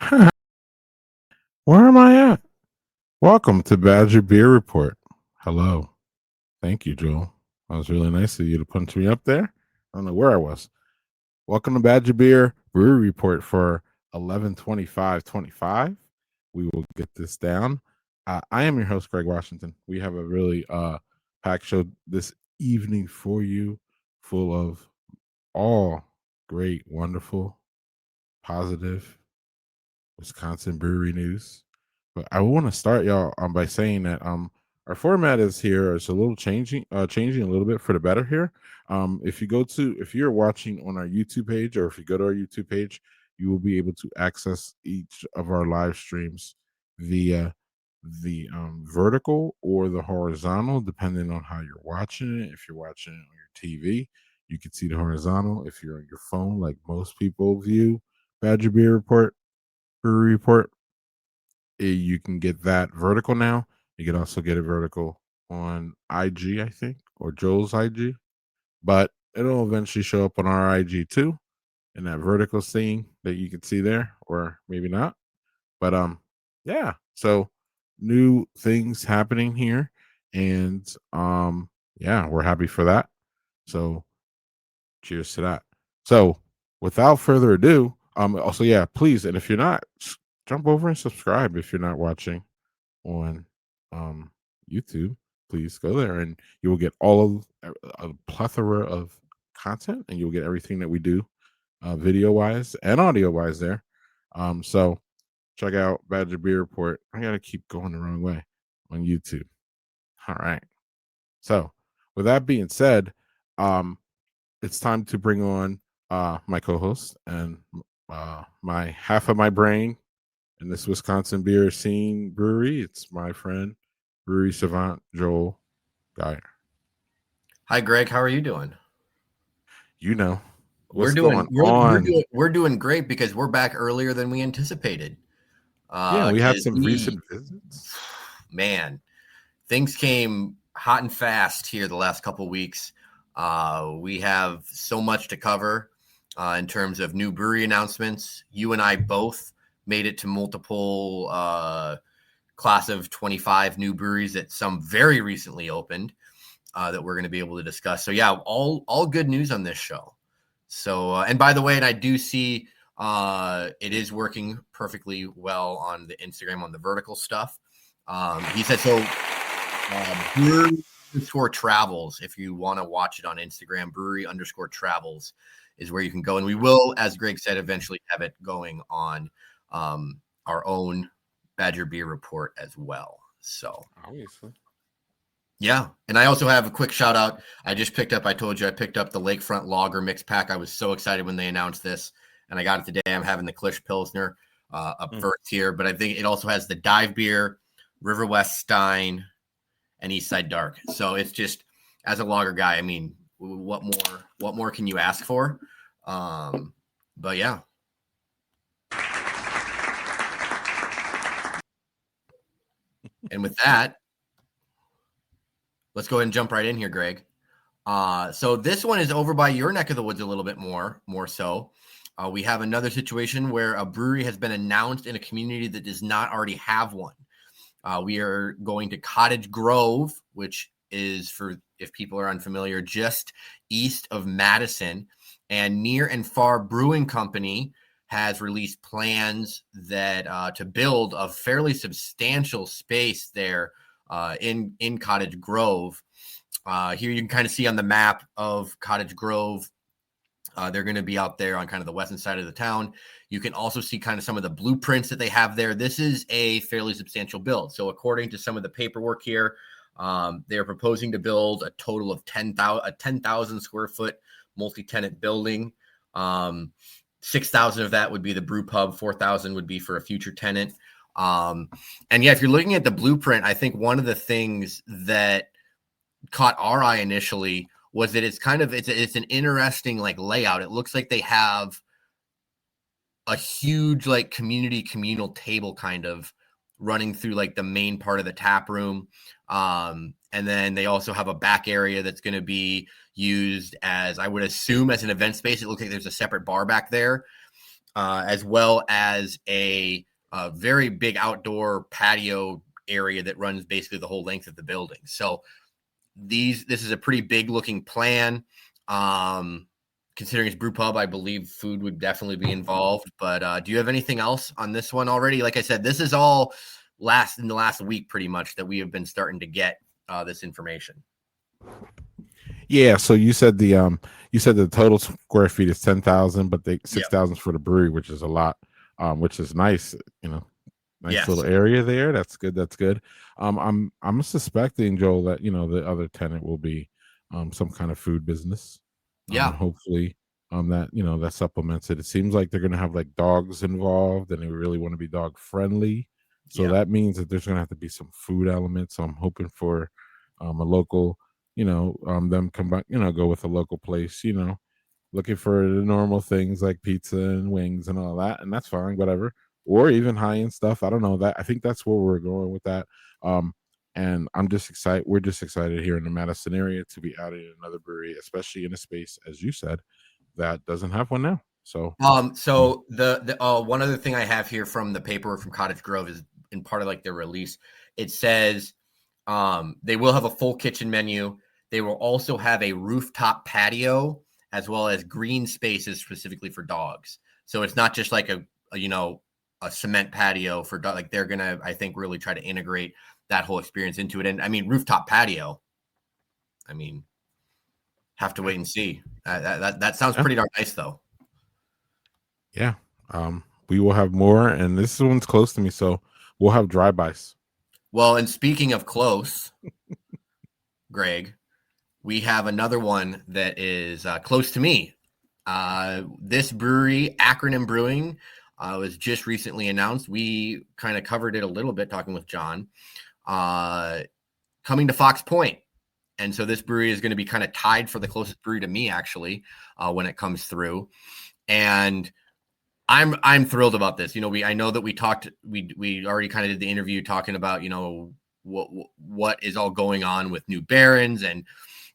Where am I at? Welcome to Badger Beer Report. Hello. Thank you, Joel. That was really nice of you to punch me up there. I don't know where I was. Welcome to Badger Beer Brewery Report for 11/25/25. We will get this down. I am your host, Greg Washington. We have a really packed show this evening for you, full of all great, wonderful, positive Wisconsin brewery news. But I want to start y'all by saying that our format is here. It's a little changing a little bit for the better here. If you're watching on our YouTube page, or if you go to our YouTube page, you will be able to access each of our live streams via the vertical or the horizontal, depending on how you're watching it. If you're watching it on your TV, you can see the horizontal. If you're on your phone, like most people view Badger Beer Report Brewery Report, you can get that vertical now. You can also get it vertical on IG, I think, or Joel's IG, but it'll eventually show up on our IG too, in that vertical scene that you can see there, or maybe not. But yeah. So new things happening here, and yeah, we're happy for that. So cheers to that. So without further ado, also, yeah, please, and if you're not, jump over and subscribe if you're not watching on YouTube. Please go there, and you will get all of a plethora of content, and you'll get everything that we do, video wise and audio wise there. So check out Badger Beer Report. I gotta keep going the wrong way on YouTube. All right. So with that being said, um, it's time to bring on my co-host and my half of my brain in this Wisconsin beer scene brewery. It's my friend, brewery savant Joel Geyer. Hi, Greg. How are you doing? You know We're what's doing going we're, we're on. doing we're doing great because we're back earlier than we anticipated. Yeah, we had Because some recent visits. man, things came hot and fast here the last couple weeks. We have so much to cover in terms of new brewery announcements. You and I both made it to multiple class of 25 new breweries that some very recently opened that we're going to be able to discuss. So yeah, all good news on this show. So and by the way, and I do see it is working perfectly well on the Instagram on the vertical stuff. He said so. Brewery underscore travels. If you want to watch it on Instagram, brewery underscore travels is where you can go, and we will, as Greg said, eventually have it going on our own Badger Beer Report as well. So Obviously. yeah. And I also have a quick shout out. I told you I picked up the Lakefront Lager mix pack. I was so excited when they announced this, and I got it today. I'm having the Klisch Pilsner up first here, but I think it also has the Dive Beer, River West Stein, and Eastside Dark. So it's just, as a lager guy, I mean, what more can you ask for? But yeah. And with that, let's go ahead and jump right in here, Greg. So this one is over by your neck of the woods a little bit more so. We have another situation where a brewery has been announced in a community that does not already have one. We are going to Cottage Grove, which is, for if people are unfamiliar, just east of Madison. And Near and Far Brewing Company has released plans that to build a fairly substantial space there in Cottage Grove. Here you can kind of see on the map of Cottage Grove. They're going to be out there on kind of the western side of the town. You can also see kind of some of the blueprints that they have there. This is a fairly substantial build. So according to some of the paperwork here, they're proposing to build a total of 10,000 square foot multi-tenant building. 6,000 of that would be the brew pub. 4,000 would be for a future tenant. And yeah, if you're looking at the blueprint, I think one of the things that caught our eye initially was that it's an interesting like layout. It looks like they have a huge like communal table kind of running through like the main part of the tap room. And then they also have a back area that's going to be used as, I would assume, as an event space. It looks like there's a separate bar back there. as well as a very big outdoor patio area that runs basically the whole length of the building. So this is a pretty big looking plan. Considering it's brew pub, I believe food would definitely be involved. But do you have anything else on this one already? Like I said, this is all in the last week pretty much that we have been starting to get this information. Yeah, so you said the total square feet is 10,000, but they Yep. 6,000 for the brewery, which is a lot, which is nice, you know. Nice Yes. little area there. That's good. That's good. I'm suspecting, Joel, that the other tenant will be some kind of food business. And Yeah. hopefully that that supplements it. It seems like they're gonna have like dogs involved and they really want to be dog friendly. So Yeah. that means that there's gonna have to be some food elements. So I'm hoping for a local, them combine, go with a local place, looking for the normal things like pizza and wings and all that, and that's fine, whatever. Or even high end stuff. I don't know that. I think that's where we're going with that. And I'm just excited. We're just excited here in the Madison area to be adding another brewery, especially in a space, as you said, that doesn't have one now. So, So the one other thing I have here from the paperwork from Cottage Grove is in part of like their release. It says they will have a full kitchen menu. They will also have a rooftop patio as well as green spaces specifically for dogs. So it's not just like a cement patio for dog. Like they're gonna, I think, really try to integrate that whole experience into it. And I mean, rooftop patio. I mean, have to wait and see. That sounds yeah, pretty darn nice, though. yeah. We will have more, and this one's close to me, so we'll have drive-bys. Well, and speaking of close, Greg, we have another one that is close to me. This brewery, Acronym Brewing, was just recently announced. We kind of covered it a little bit talking with John. Coming to Fox Point. And so this brewery is going to be kind of tied for the closest brewery to me, actually, when it comes through. And I'm thrilled about this. I know that we already kind of did the interview talking about, what is all going on with New Barons, and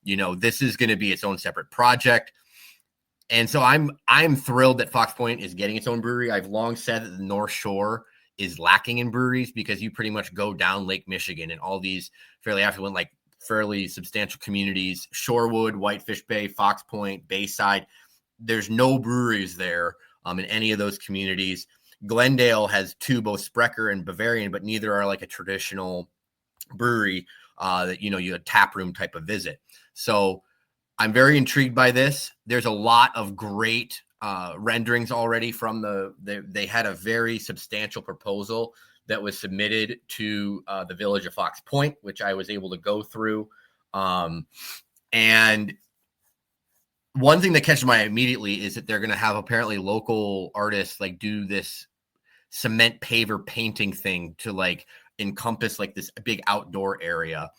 this is going to be its own separate project. And so I'm thrilled that Fox Point is getting its own brewery. I've long said that the North Shore is lacking in breweries because you pretty much go down Lake Michigan and all these fairly affluent, like fairly substantial communities, Shorewood, Whitefish Bay, Fox Point, Bayside. There's no breweries there in any of those communities. Glendale has two, both Sprecher and Bavarian, but neither are like a traditional brewery that you a tap room type of visit. So I'm very intrigued by this. There's a lot of great renderings already from they had a very substantial proposal that was submitted to the village of Fox Point, which I was able to go through. And one thing that catches my eye immediately is that they're going to have apparently local artists like do this cement paver painting thing to like encompass like this big outdoor area.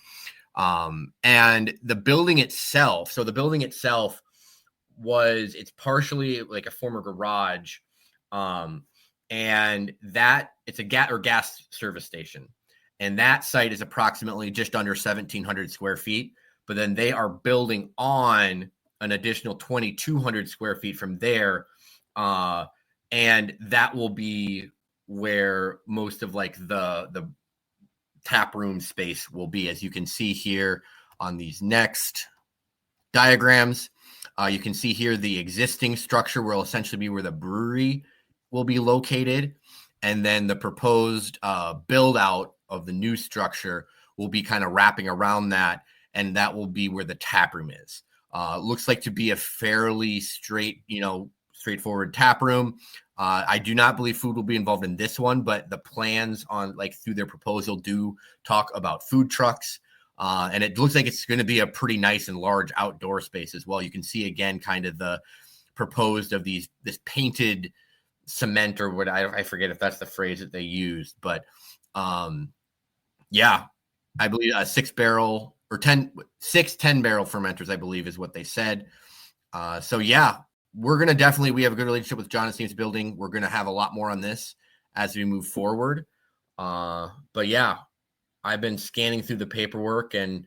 And the building itself, it's partially like a former garage. And that it's a gas service station. And that site is approximately just under 1,700 square feet. But then they are building on an additional 2,200 square feet from there. And that will be where most of like the tap room space will be, as you can see here on these next diagrams. You can see here the existing structure will essentially be where the brewery will be located, and then the proposed build out of the new structure will be kind of wrapping around that, and that will be where the tap room is. Looks like to be a fairly straightforward tap room. I do not believe food will be involved in this one, but the plans on like through their proposal do talk about food trucks. And it looks like it's going to be a pretty nice and large outdoor space as well. You can see again, kind of the proposed of this painted cement or what I forget if that's the phrase that they used, but yeah, I believe a 6-barrel or 10 barrel fermenters, I believe is what they said. So yeah, we have a good relationship with John and Steve's building. We're going to have a lot more on this as we move forward. But yeah, I've been scanning through the paperwork, and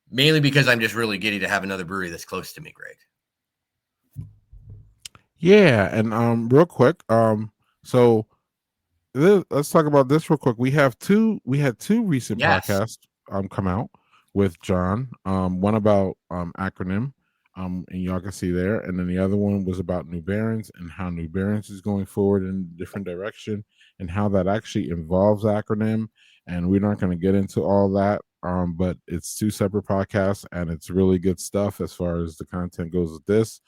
mainly because I'm just really giddy to have another brewery this close to me, Greg. Yeah, and real quick, so let's talk about this real quick. We had two recent Yes. podcasts come out with John. One about acronym, and y'all can see there, and then the other one was about New Barons and how New Barons is going forward in a different direction and how that actually involves acronym. And we're not going to get into all that, but it's two separate podcasts, and it's really good stuff as far as the content goes with this.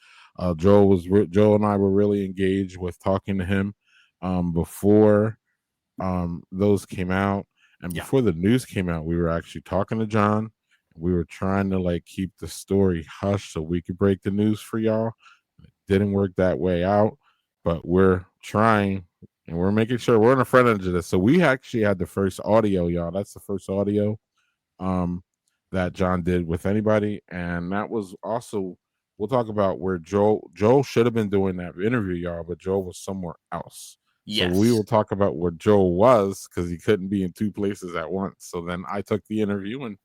Joel and I were really engaged with talking to him before those came out, and Yeah. before the news came out, we were actually talking to John. We were trying to like keep the story hush so we could break the news for y'all. It didn't work that way out, but we're trying and we're making sure we're on the front end of this. So we actually had the first audio, y'all. That's the first audio um, that John did with anybody, and that was also we'll talk about where Joel should have been doing that interview, y'all, but Joel was somewhere else. So we Yes. will talk about where Joel was because he couldn't be in two places at once. So then I took the interview, and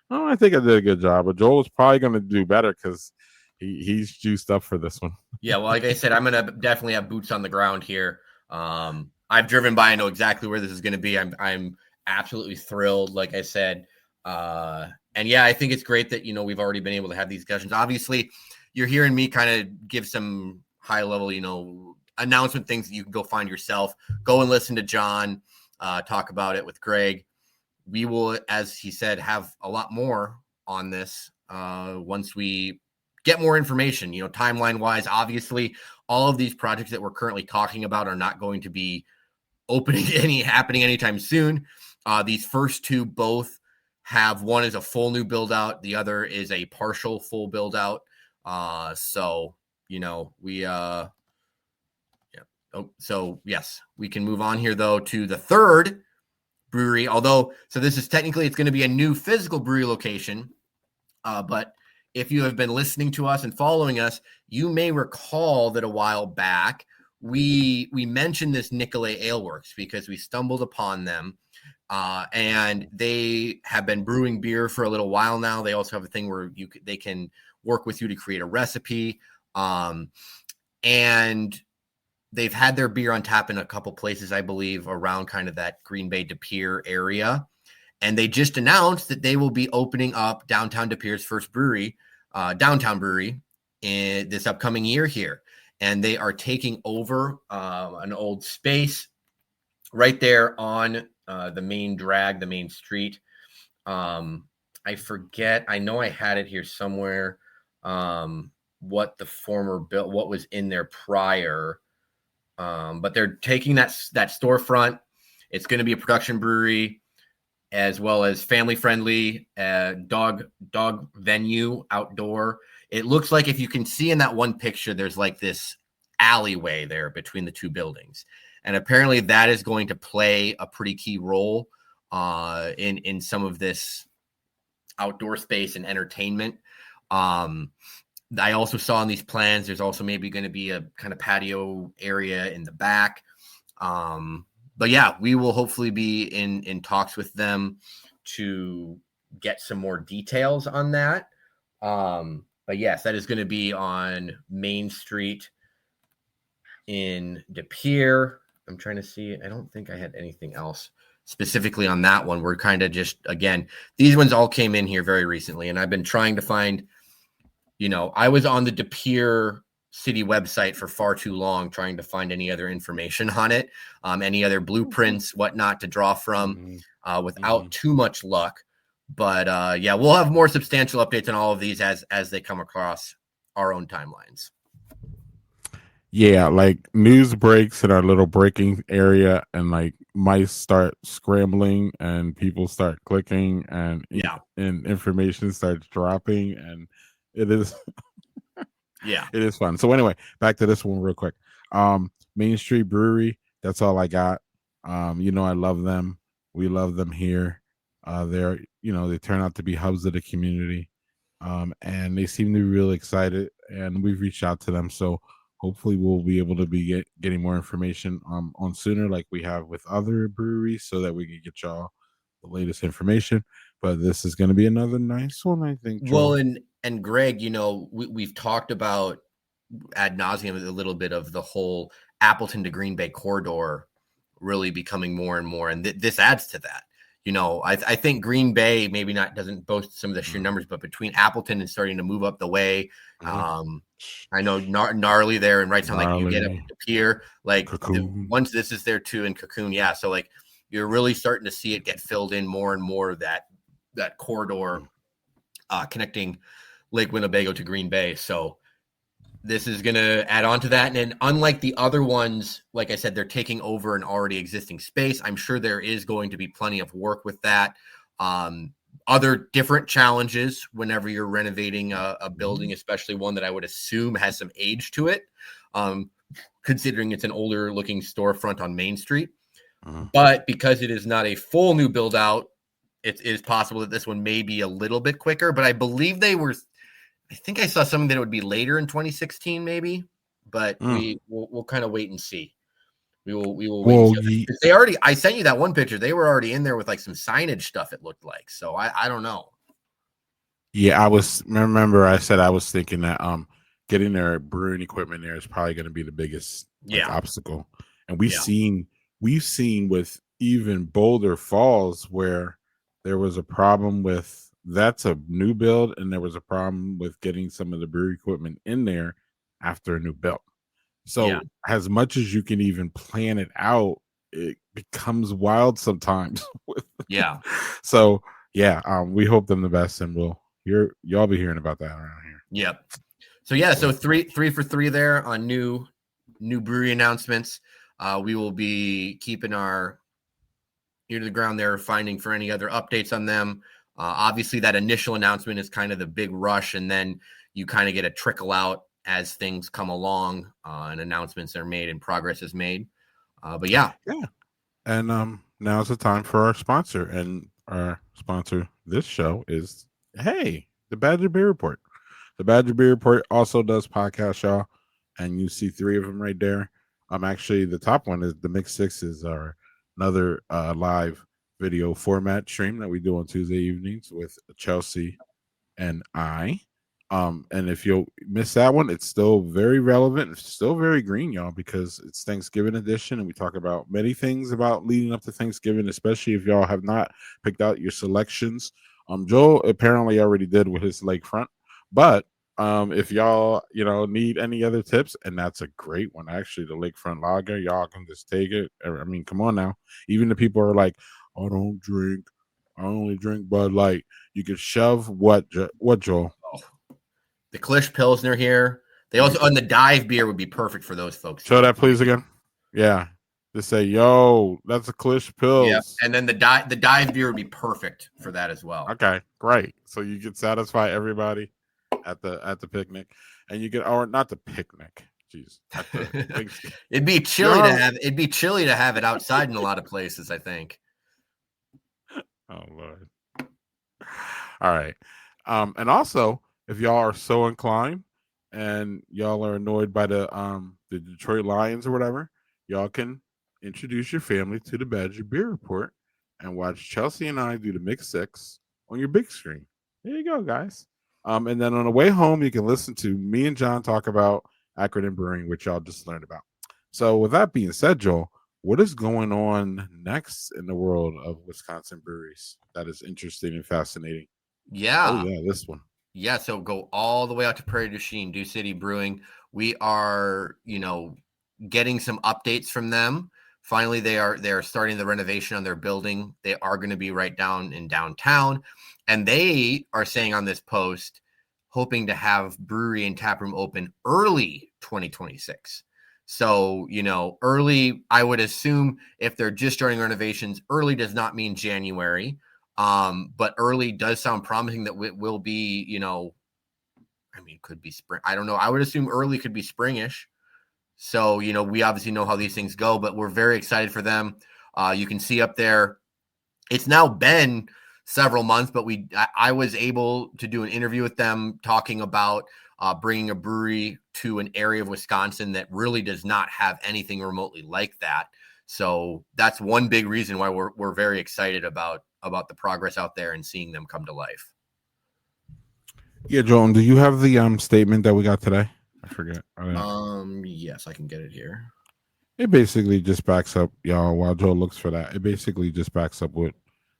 oh, I think I did a good job. But Joel is probably going to do better because he's juiced up for this one. Yeah, well, like I said, I'm gonna definitely have boots on the ground here. I've driven by, I know exactly where this is gonna be. I'm absolutely thrilled, like I said. And yeah, I think it's great that we've already been able to have these discussions. Obviously, you're hearing me kind of give some high level, announcement things that you can go find yourself. Go and listen to John talk about it with Greg. We will, as he said, have a lot more on this once we get more information. Timeline wise, obviously, all of these projects that we're currently talking about are not going to be happening anytime soon. These first two both have, one is a full new build out, the other is a partial full build out. So we yeah. Oh, so yes, we can move on here though to the third brewery. Although, so this is technically, it's going to be a new physical brewery location. But if you have been listening to us and following us, you may recall that a while back we mentioned this Nicolay Ale Works because we stumbled upon them, and they have been brewing beer for a little while now. They also have a thing where they can work with you to create a recipe, and they've had their beer on tap in a couple places, I believe, around kind of that Green Bay De Pere area. And they just announced that they will be opening up downtown De Pere's first brewery, downtown brewery, in this upcoming year here. And they are taking over an old space right there on the main drag, the main street. I forget. I know I had it here somewhere. What the former what was in there prior. But they're taking that storefront. It's going to be a production brewery, as well as family friendly, dog venue, outdoor. It looks like, if you can see in that one picture, there's like this alleyway there between the two buildings, and apparently that is going to play a pretty key role in some of this outdoor space and entertainment. I also saw in these plans, there's also maybe going to be a kind of patio area in the back. But yeah, we will hopefully be in talks with them to get some more details on that. But yes, that is going to be on Main Street in De Pere. I'm trying to see. I don't think I had anything else specifically on that one. We're kind of just, again, these ones all came in here very recently, and I've been trying to find, I was on the De Pere city website for far too long trying to find any other information on it, any other blueprints, whatnot to draw from, without too much luck. But yeah, we'll have more substantial updates on all of these as they come across our own timelines. Yeah, like news breaks in our little breaking area, and like mice start scrambling, and people start clicking, and Yeah, and information starts dropping, and it is yeah. it is fun. So anyway, back to this one real quick. Main Street Brewery. That's all I got. I love them. We love them here. They're they turn out to be hubs of the community, and they seem to be really excited. And we've reached out to them, so hopefully we'll be able to be getting more information on sooner, like we have with other breweries, so that we can get y'all the latest information. But this is going to be another nice one, I think, Well, Joel. and Greg, we've talked about ad nauseum a little bit of the whole Appleton to Green Bay corridor really becoming more and more, and this adds to that. I think Green Bay maybe not doesn't boast some of the sheer numbers, but between Appleton and starting to move up the way, I know gnarly there and Wrightstown, like you get up to Pier, like once this is there too in Cocoon, yeah. So like you're really starting to see it get filled in more and more, that corridor connecting Lake Winnebago to Green Bay. So this is going to add on to that. And then unlike the other ones, like I said, they're taking over an already existing space. I'm sure there is going to be plenty of work with that. Other different challenges whenever you're renovating a building, especially one that I would assume has some age to it, considering it's an older looking storefront on Main Street. But because it is not a full new build out, it is possible that this one may be a little bit quicker. But I believe I think I saw something that it would be later in 2016, maybe. But we'll kind of wait and see. We will wait and see. They already, I sent you that one picture. They were already in there with like some signage stuff, it looked like. So I don't know. Yeah, remember I said I was thinking that getting their brewing equipment there is probably going to be the biggest obstacle. And we've seen with even Boulder Falls where there was a problem with, that's a new build, and there was a problem with getting some of the brewery equipment in there after a new build. So as much as you can even plan it out, it becomes wild sometimes. So we hope them the best, and y'all be hearing about that around here. Yep. So so three for three there on new brewery announcements. We will be keeping our ear to the ground there, finding for any other updates on them. Obviously, that initial announcement is kind of the big rush, and then you kind of get a trickle out as things come along and announcements are made and progress is made. But and now's the time for our sponsor, and our sponsor this show is the Badger Beer Report. The Badger Beer Report also does podcasts, y'all, and you see 3 of them right there. Actually, the top one is the Mix Sixes, are another live video format stream that we do on Tuesday evenings with Chelsea and I. And if you'll miss that one, it's still very relevant. It's still very green, y'all, because it's Thanksgiving edition, and we talk about many things about leading up to Thanksgiving, especially if y'all have not picked out your selections. Joel apparently already did with his lakefront, but if y'all need any other tips, and that's a great one actually, the lakefront lager, y'all can just take it. I mean, come on now. Even the people are like, I don't drink, I only drink Bud Light. You can shove what Joel? The Klish Pilsner here. They also, on the dive beer would be perfect for those folks. Show that please again. Yeah. Just say, yo, that's a Klish Pils. Yeah. And then the dive beer would be perfect for that as well. Okay, great. So you can satisfy everybody at the picnic, and you get, or not the picnic. Jeez. It'd be chilly to have it outside in a lot of places, I think. Oh Lord. All right. And also, if y'all are so inclined and y'all are annoyed by the Detroit Lions or whatever, y'all can introduce your family to the Badger Beer Report and watch Chelsea and I do the Mix 6 on your big screen. There you go, guys. And then on the way home, you can listen to me and John talk about Akron Brewing, which y'all just learned about. So with that being said, Joel, what is going on next in the world of Wisconsin breweries that is interesting and fascinating? Yeah. Oh, yeah, this one. Yeah, so go all the way out to Prairie du Chien, Dew City Brewing. We are, getting some updates from them. Finally, they are starting the renovation on their building. They are going to be right down in downtown. And they are saying on this post, hoping to have brewery and taproom open early 2026. So, early, I would assume if they're just starting renovations, early does not mean January. But early does sound promising that it will be, could be spring. I don't know. I would assume early could be springish. So, we obviously know how these things go, but we're very excited for them. You can see up there, it's now been several months, but I was able to do an interview with them talking about bringing a brewery to an area of Wisconsin that really does not have anything remotely like that. So that's one big reason why we're very excited about the progress out there and seeing them come to life. Yeah, Joel, do you have the statement that we got today? I forget. Yes, I can get it here. It basically just backs up, y'all. While Joe looks for that, it basically just backs up what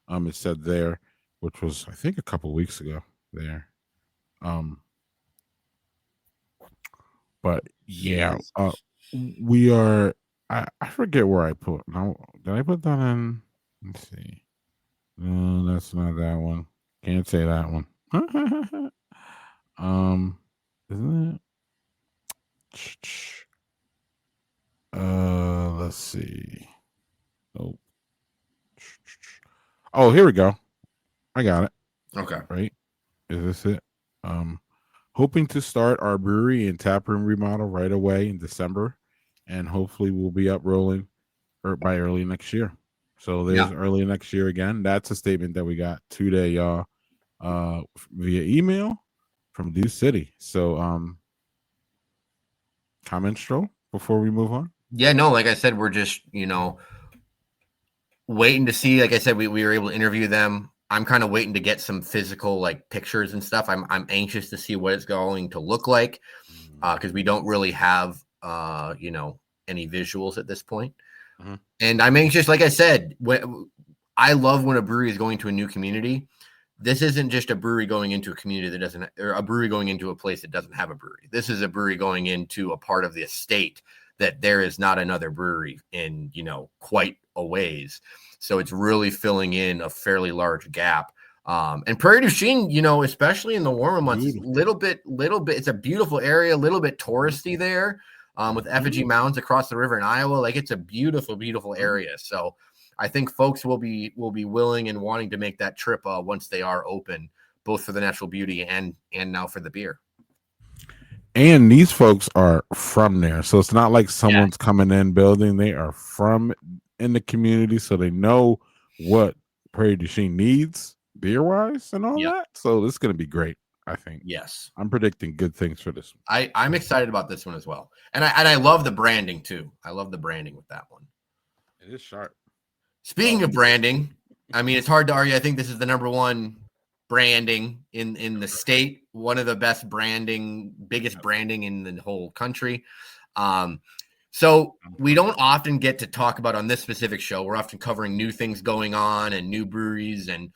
it said there, which was I think a couple weeks ago there. Um, but yeah, Yes. we are. I forget where I put. No, did I put that in? Let's see. No, that's not that one. Can't say that one. Isn't it? Let's see. Oh, oh, here we go. I got it. Okay. Right? Is this it? Um, hoping to start our brewery and taproom remodel right away in December, and hopefully we'll be up rolling by early next year. So Yeah. there's early next year again. That's a statement that we got today, y'all, via email from Deuce City. So comment Stroll before we move on. Yeah, no, like I said, we're just, waiting to see. Like I said, we were able to interview them. I'm kind of waiting to get some physical like pictures and stuff. I'm anxious to see what it's going to look like because we don't really have any visuals at this point. Mhm. And I'm anxious, like I said, I love when a brewery is going to a new community. This isn't just a brewery going into a community that doesn't, or a brewery going into a place that doesn't have a brewery. This is a brewery going into a part of the estate that there is not another brewery in, quite a ways. So it's really filling in a fairly large gap. And Prairie du Chien, especially in the warmer months, it's Beautiful. little bit. It's a beautiful area, a little bit touristy there, with effigy mounds across the river in Iowa. Like it's a beautiful, beautiful area. So I think folks will be willing and wanting to make that trip once they are open, both for the natural beauty and now for the beer. And these folks are from there. So it's not like Yeah. someone's coming in building. They are from in the community. So they know what Prairie du Chien needs beer wise and all Yep. that. So this is going to be great, I think. Yes. I'm predicting good things for this one. I'm excited about this one as well. And I love the branding too. I love the branding with that one. It is sharp. Speaking of branding, I mean, it's hard to argue. I think this is the number one branding in the state, one of the best branding, biggest branding in the whole country. So we don't often get to talk about on this specific show. We're often covering new things going on and new breweries and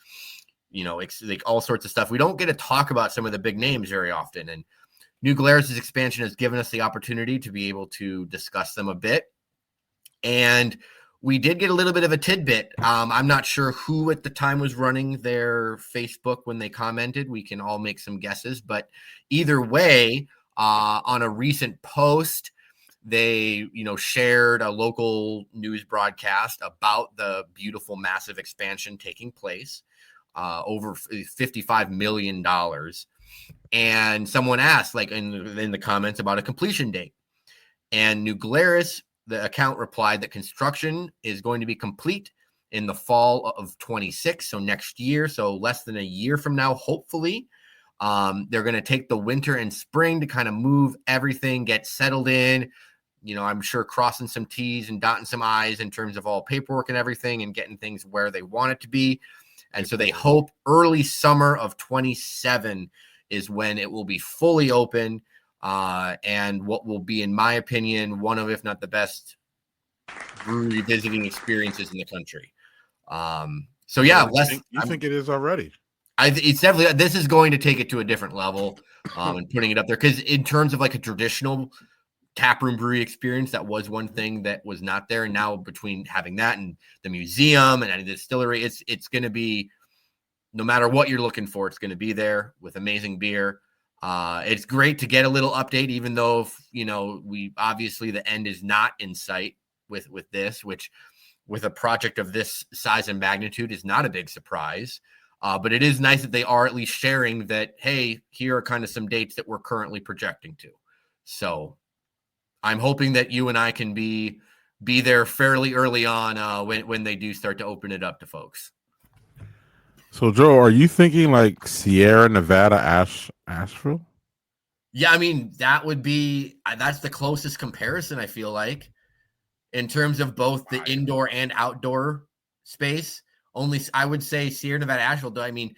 like all sorts of stuff. We don't get to talk about some of the big names very often. And New Glarus' expansion has given us the opportunity to be able to discuss them a bit. And we did get a little bit of a tidbit. I'm not sure who at the time was running their Facebook when they commented. We can all make some guesses, but either way, on a recent post, they shared a local news broadcast about the beautiful, massive expansion taking place, over $55 million. And someone asked, like in the comments, about a completion date. And New Glarus, the account replied that construction is going to be complete in the fall of 26, so next year, so less than a year from now, hopefully. They're going to take the winter and spring to kind of move everything, get settled in. I'm sure crossing some T's and dotting some I's in terms of all paperwork and everything and getting things where they want it to be. And so they hope early summer of 27 is when it will be fully open. And what will be, in my opinion, one of, if not the best brewery visiting experiences in the country. So yeah, you think it is already? It's definitely, this is going to take it to a different level, and putting it up there. Cause in terms of like a traditional taproom brewery experience, that was one thing that was not there. And now between having that and the museum and the distillery, it's going to be, no matter what you're looking for, it's going to be there with amazing beer. It's great to get a little update, even though, we obviously the end is not in sight with this, which with a project of this size and magnitude is not a big surprise. But it is nice that they are at least sharing that, hey, here are kind of some dates that we're currently projecting to. So I'm hoping that you and I can be there fairly early on when they do start to open it up to folks. So, Joe, are you thinking like Sierra Nevada, Asheville? Yeah, I mean, that's the closest comparison, I feel like, in terms of both the indoor and outdoor space. Only I would say Sierra Nevada, Asheville, though. I mean,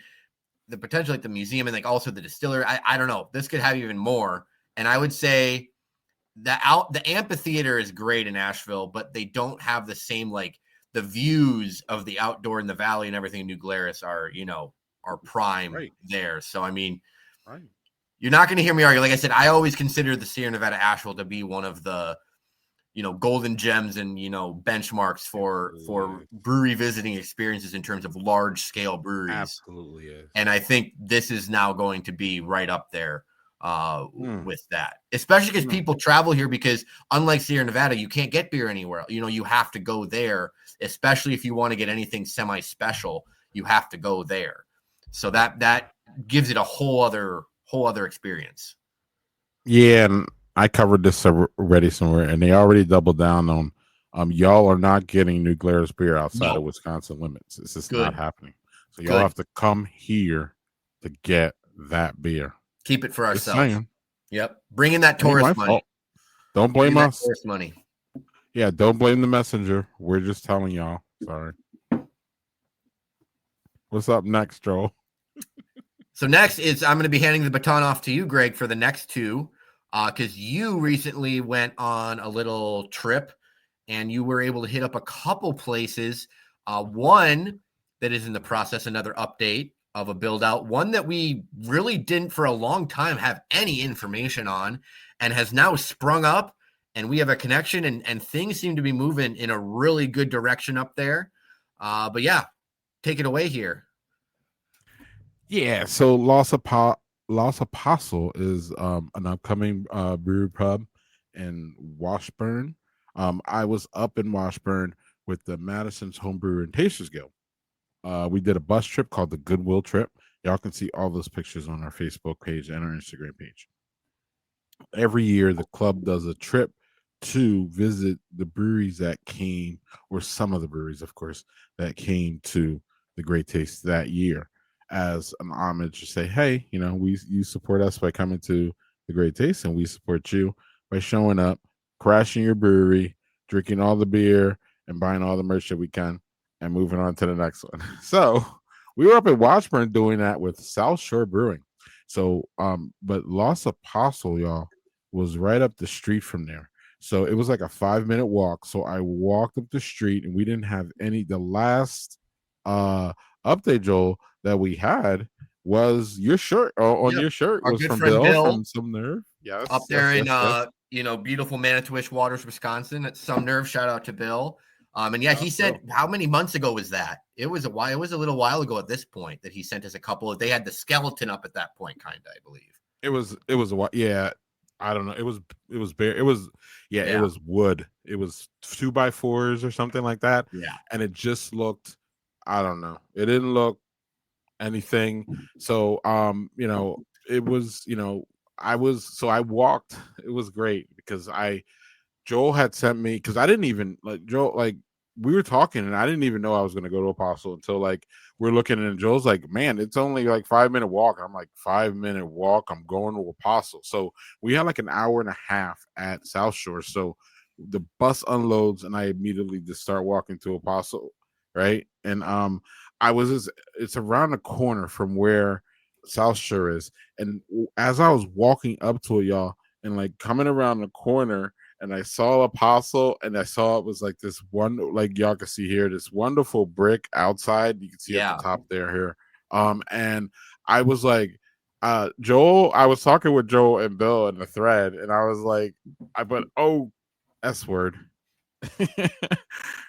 the potential, like the museum and like also the distillery. I don't know. This could have even more. And I would say the amphitheater is great in Asheville, but they don't have the same, like, the views of the outdoor in the valley and everything in New Glarus are, are prime Right. there. So I mean, Right. you're not going to hear me argue. Like I said, I always consider the Sierra Nevada Asheville to be one of the, golden gems and, benchmarks for Absolutely is. brewery visiting experiences in terms of large scale breweries. Absolutely is. And I think this is now going to be right up there Mm. with that, especially because No. people travel here, because unlike Sierra Nevada, you can't get beer anywhere. You have to go there, especially if you want to get anything semi special, you have to go there. So that gives it a whole other experience. Yeah, and I covered this already somewhere, and they already doubled down on y'all are not getting New Glarus beer outside of No, Wisconsin limits. It's just not good, happening. So y'all good. have to come here to get that beer. Keep it for Just ourselves. saying. Yep. Bring in that Ain't my tourist money. fault. Don't Bring in blame that us. tourist money. Yeah, don't blame the messenger. We're just telling y'all. Sorry. What's up next, Joel? So next is I'm going to be handing the baton off to you, Greg, for the next two, because you recently went on a little trip and you were able to hit up a couple places. One that is in the process, another update of a build out, one that we really didn't for a long time have any information on and has now sprung up, and we have a connection, and things seem to be moving in a really good direction up there. But yeah, take it away here. Yeah, so Los Apostle is an upcoming brew pub in Washburn. I was up in Washburn with the Madison's Homebrewer and Tasters Guild. We did a bus trip called the Goodwill Trip. Y'all can see all those pictures on our Facebook page and our Instagram page. Every year, the club does a trip to visit the breweries that came, or some of the breweries, of course, that came to the Great Taste that year, as an homage to say, hey, you support us by coming to the Great Taste, and we support you by showing up, crashing your brewery, drinking all the beer, and buying all the merch that we can, and moving on to the next one. So we were up at Washburn doing that with South Shore Brewing. So, but Los Apostle, y'all, was right up the street from there. So it was like a 5-minute walk. So I walked up the street, and we didn't have the last update, Joel, that we had was your shirt on Yep. your shirt Our was good from friend Bill Bill from Some Nerve. up Yes, there yes, in yes, yes. beautiful Manitowish Waters, Wisconsin at Some Nerve. Shout out to Bill. And yeah, Shout out he to said, Bill. how many months ago was that? It was a while. It was a little while ago at this point that he sent us a couple of. They had the skeleton up at that point, kind of, I believe. It was a while. Yeah, I don't know. It was bare. It Yeah, was wood. It was 2x4s or something like that, yeah, and it just looked. I don't know. It didn't look anything. So it was, I walked. It was great because Joel had sent me, because I didn't even like Joel, like we were talking and I didn't even know I was gonna go to Apostle until like we're looking, and Joel's like, man, it's only like 5-minute walk. And I'm like, 5-minute walk, I'm going to Apostle. So we had like an hour and a half at South Shore. So the bus unloads and I immediately just start walking to Apostle, right? And it's around the corner from where South Shore is. And as I was walking up to it, y'all, and like coming around the corner, and I saw Apostle, and I saw it was like this one, like y'all can see here, this wonderful brick outside. You can see at the yeah. top there here. And I was like, Joel, I was talking with Joel and Bill in the thread, and I was like, S word.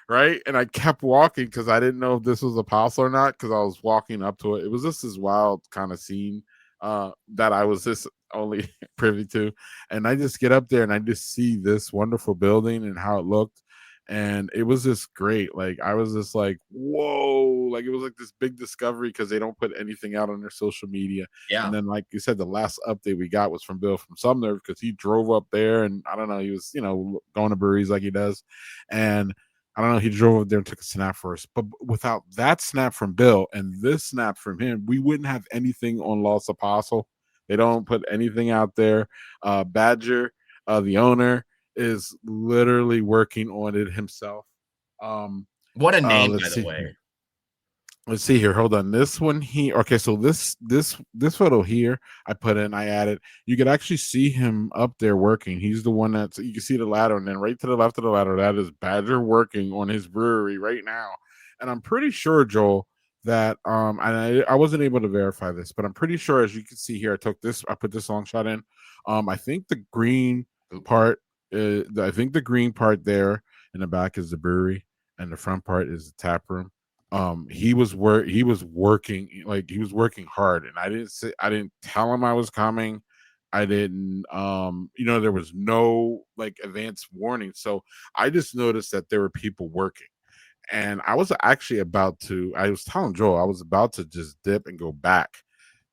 Right? And I kept walking because I didn't know if this was Apostle or not, because I was walking up to it. It was just this wild kind of scene that I was just only privy to. And I just get up there and I just see this wonderful building and how it looked. And it was just great. Like I was just like, whoa, like it was like this big discovery because they don't put anything out on their social media. And Yeah. then, like you said, the last update we got was from Bill from Sumner, because he drove up there, and I don't know, he was, going to breweries like he does. And I don't know, he drove up there and took a snap for us. But without that snap from Bill and this snap from him, we wouldn't have anything on Lost Apostle. They don't put anything out there. Badger, the owner, is literally working on it himself. What a name, by Let's the see way. here. let's see here. Hold on. This one here. Okay, so this photo here I put in, I added. You could actually see him up there working. He's the one that's you can see the ladder, and then right to the left of the ladder, that is Badger working on his brewery right now. And I'm pretty sure, Joel, that and I wasn't able to verify this, but I'm pretty sure as you can see here, I put this long shot in. I think the green part I think the green part there in the back is the brewery, and the front part is the tap room. He was working, like he was working hard, and I didn't tell him I was coming. I didn't there was no like advance warning, so I just noticed that there were people working, and I was actually I was telling Joel I was about to just dip and go back,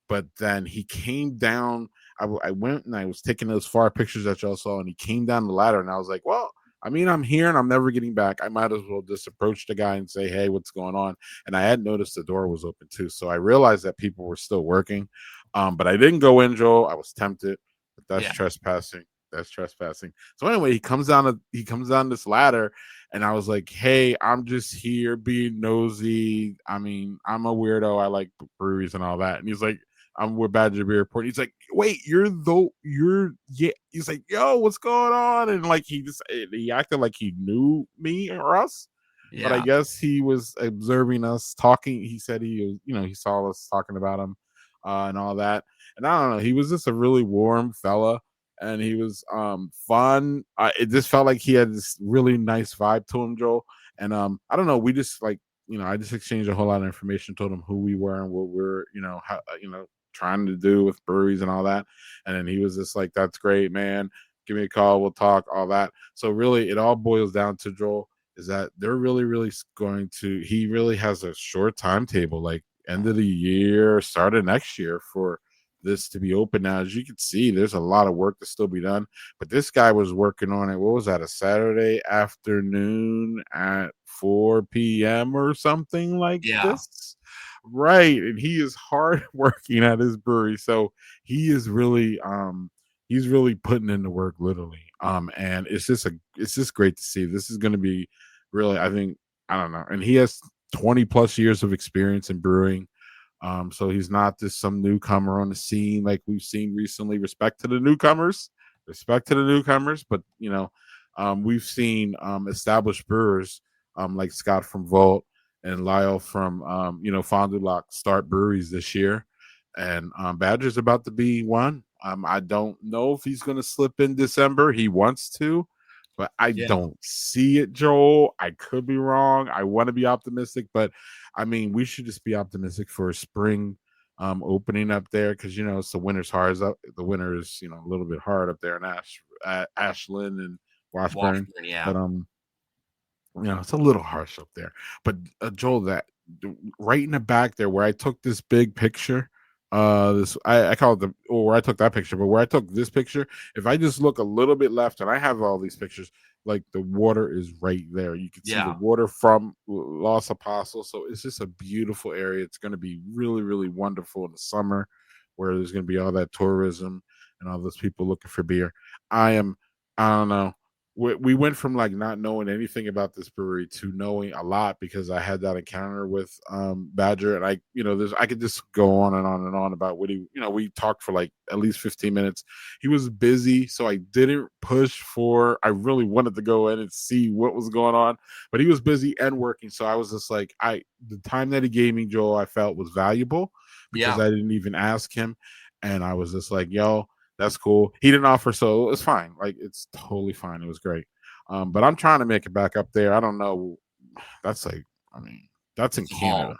but then he came down. I went and I was taking those far pictures that y'all saw, and he came down the ladder, and I was like, well, I mean, I'm here and I'm never getting back. I might as well just approach the guy and say, hey, what's going on? And I had noticed the door was open too. So I realized that people were still working. But I didn't go in, Joel. I was tempted, but that's Yeah. trespassing. That's trespassing. So anyway, he comes down this ladder, and I was like, hey, I'm just here being nosy. I mean, I'm a weirdo. I like breweries and all that. And he's like, I'm with Badger Beer Report. He's like, wait, yeah. He's like, yo, what's going on? And like he acted like he knew me or us, but I Yeah. guess he was observing us talking. He said he saw us talking about him and all that. And I don't know, he was just a really warm fella, and he was fun. It just felt like he had this really nice vibe to him, Joel. And I don't know, we just like I just exchanged a whole lot of information, told him who we were and what we're, how, trying to do with breweries and all that. And then he was just like, that's great, man. Give me a call. We'll talk, all that. So really, it all boils down to Joel is that they're really, really he really has a short timetable, like end of the year, start of next year for this to be open. Now, as you can see, there's a lot of work to still be done, but this guy was working on it. What was that? A Saturday afternoon at 4 p.m. or something like Yeah. this. Right, and he is hard working at his brewery, so he is really he's really putting in the work literally. And it's just great to see. This is going to be really, I think, I don't know, and he has 20 plus years of experience in brewing. So he's not just some newcomer on the scene like we've seen recently. Respect to the newcomers, respect to the newcomers, but we've seen established brewers like Scott from Volt and Lyle from Fond du Lac start breweries this year, and Badger's about to be one. I don't know if he's going to slip in December. He wants to, but I Yeah. don't see it, Joel. I could be wrong. I want to be optimistic, but I mean, we should just be optimistic for a spring opening up there because it's the winter's hard up. The winter is a little bit hard up there in Ashland and Washburn, Washburn. Yeah. but it's a little harsh up there. But Joel, that right in the back there where I took this big picture, this I call it or where I took that picture, but where I took this picture, if I just look a little bit left, and I have all these pictures, like the water is right there. You can see the Yeah. water from Los Apostles, so it's just a beautiful area. It's going to be really, really wonderful in the summer, where there's going to be all that tourism and all those people looking for beer. I am, I don't know, we went from like not knowing anything about this brewery to knowing a lot because I had that encounter with Badger, and I could just go on and on and on about what we talked for like at least 15 minutes. He was busy, so I didn't push for. I really wanted to go in and see what was going on, but he was busy and working, so I was just like, the time that he gave me, Joel, I felt was valuable because Yeah. I didn't even ask him, and I was just like, yo, that's cool. He didn't offer, so it's fine. Like it's totally fine. It was great. But I'm trying to make it back up there. I don't know. That's like, I mean, that's in It's a Canada. haul.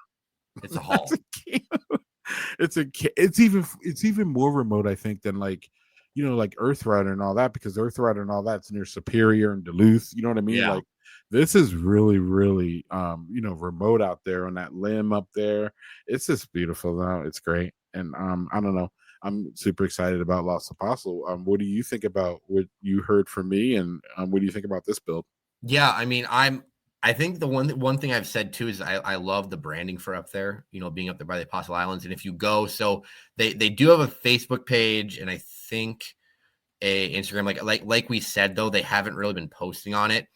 It's a That's haul. in Canada. It's even more remote, I think, than like like Earthrider and all that, because Earthrider and all that's near Superior and Duluth. You know what I mean? Yeah. Like this is really, really remote out there on that limb up there. It's just beautiful though. It's great. And I don't know. I'm super excited about Lost Apostle. What do you think about what you heard from me, and what do you think about this build? Yeah. I mean, I think the one thing I've said too is I love the branding for up there, being up there by the Apostle Islands. And if you go, so they do have a Facebook page and I think a Instagram, like we said, though, they haven't really been posting on it.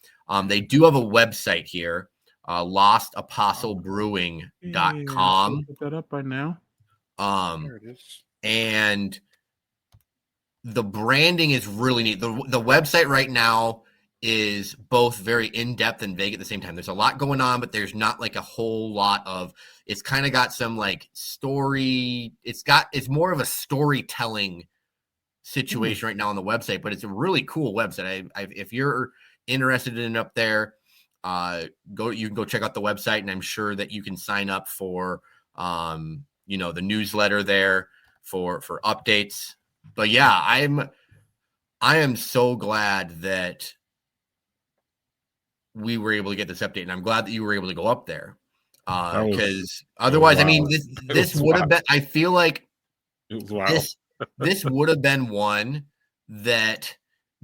They do have a website here. Yeah, I should have lostapostle.brewing.com. put that up by now. Um, There it is. and the branding is really neat. The website right now is both very in depth and vague at the same time. There's a lot going on, but there's not like a whole lot of. It's kind of got some like story. It's more of a storytelling Hmm, situation right now on the website, but it's a really cool website. If you're interested in it up there, you can go check out the website, and I'm sure that you can sign up for the newsletter there for updates. But yeah, I am so glad that we were able to get this update, and I'm glad that you were able to go up there. that was Because it was otherwise, I mean, wild. It this was would have wild. been. I feel like It was wild. this this would have been one that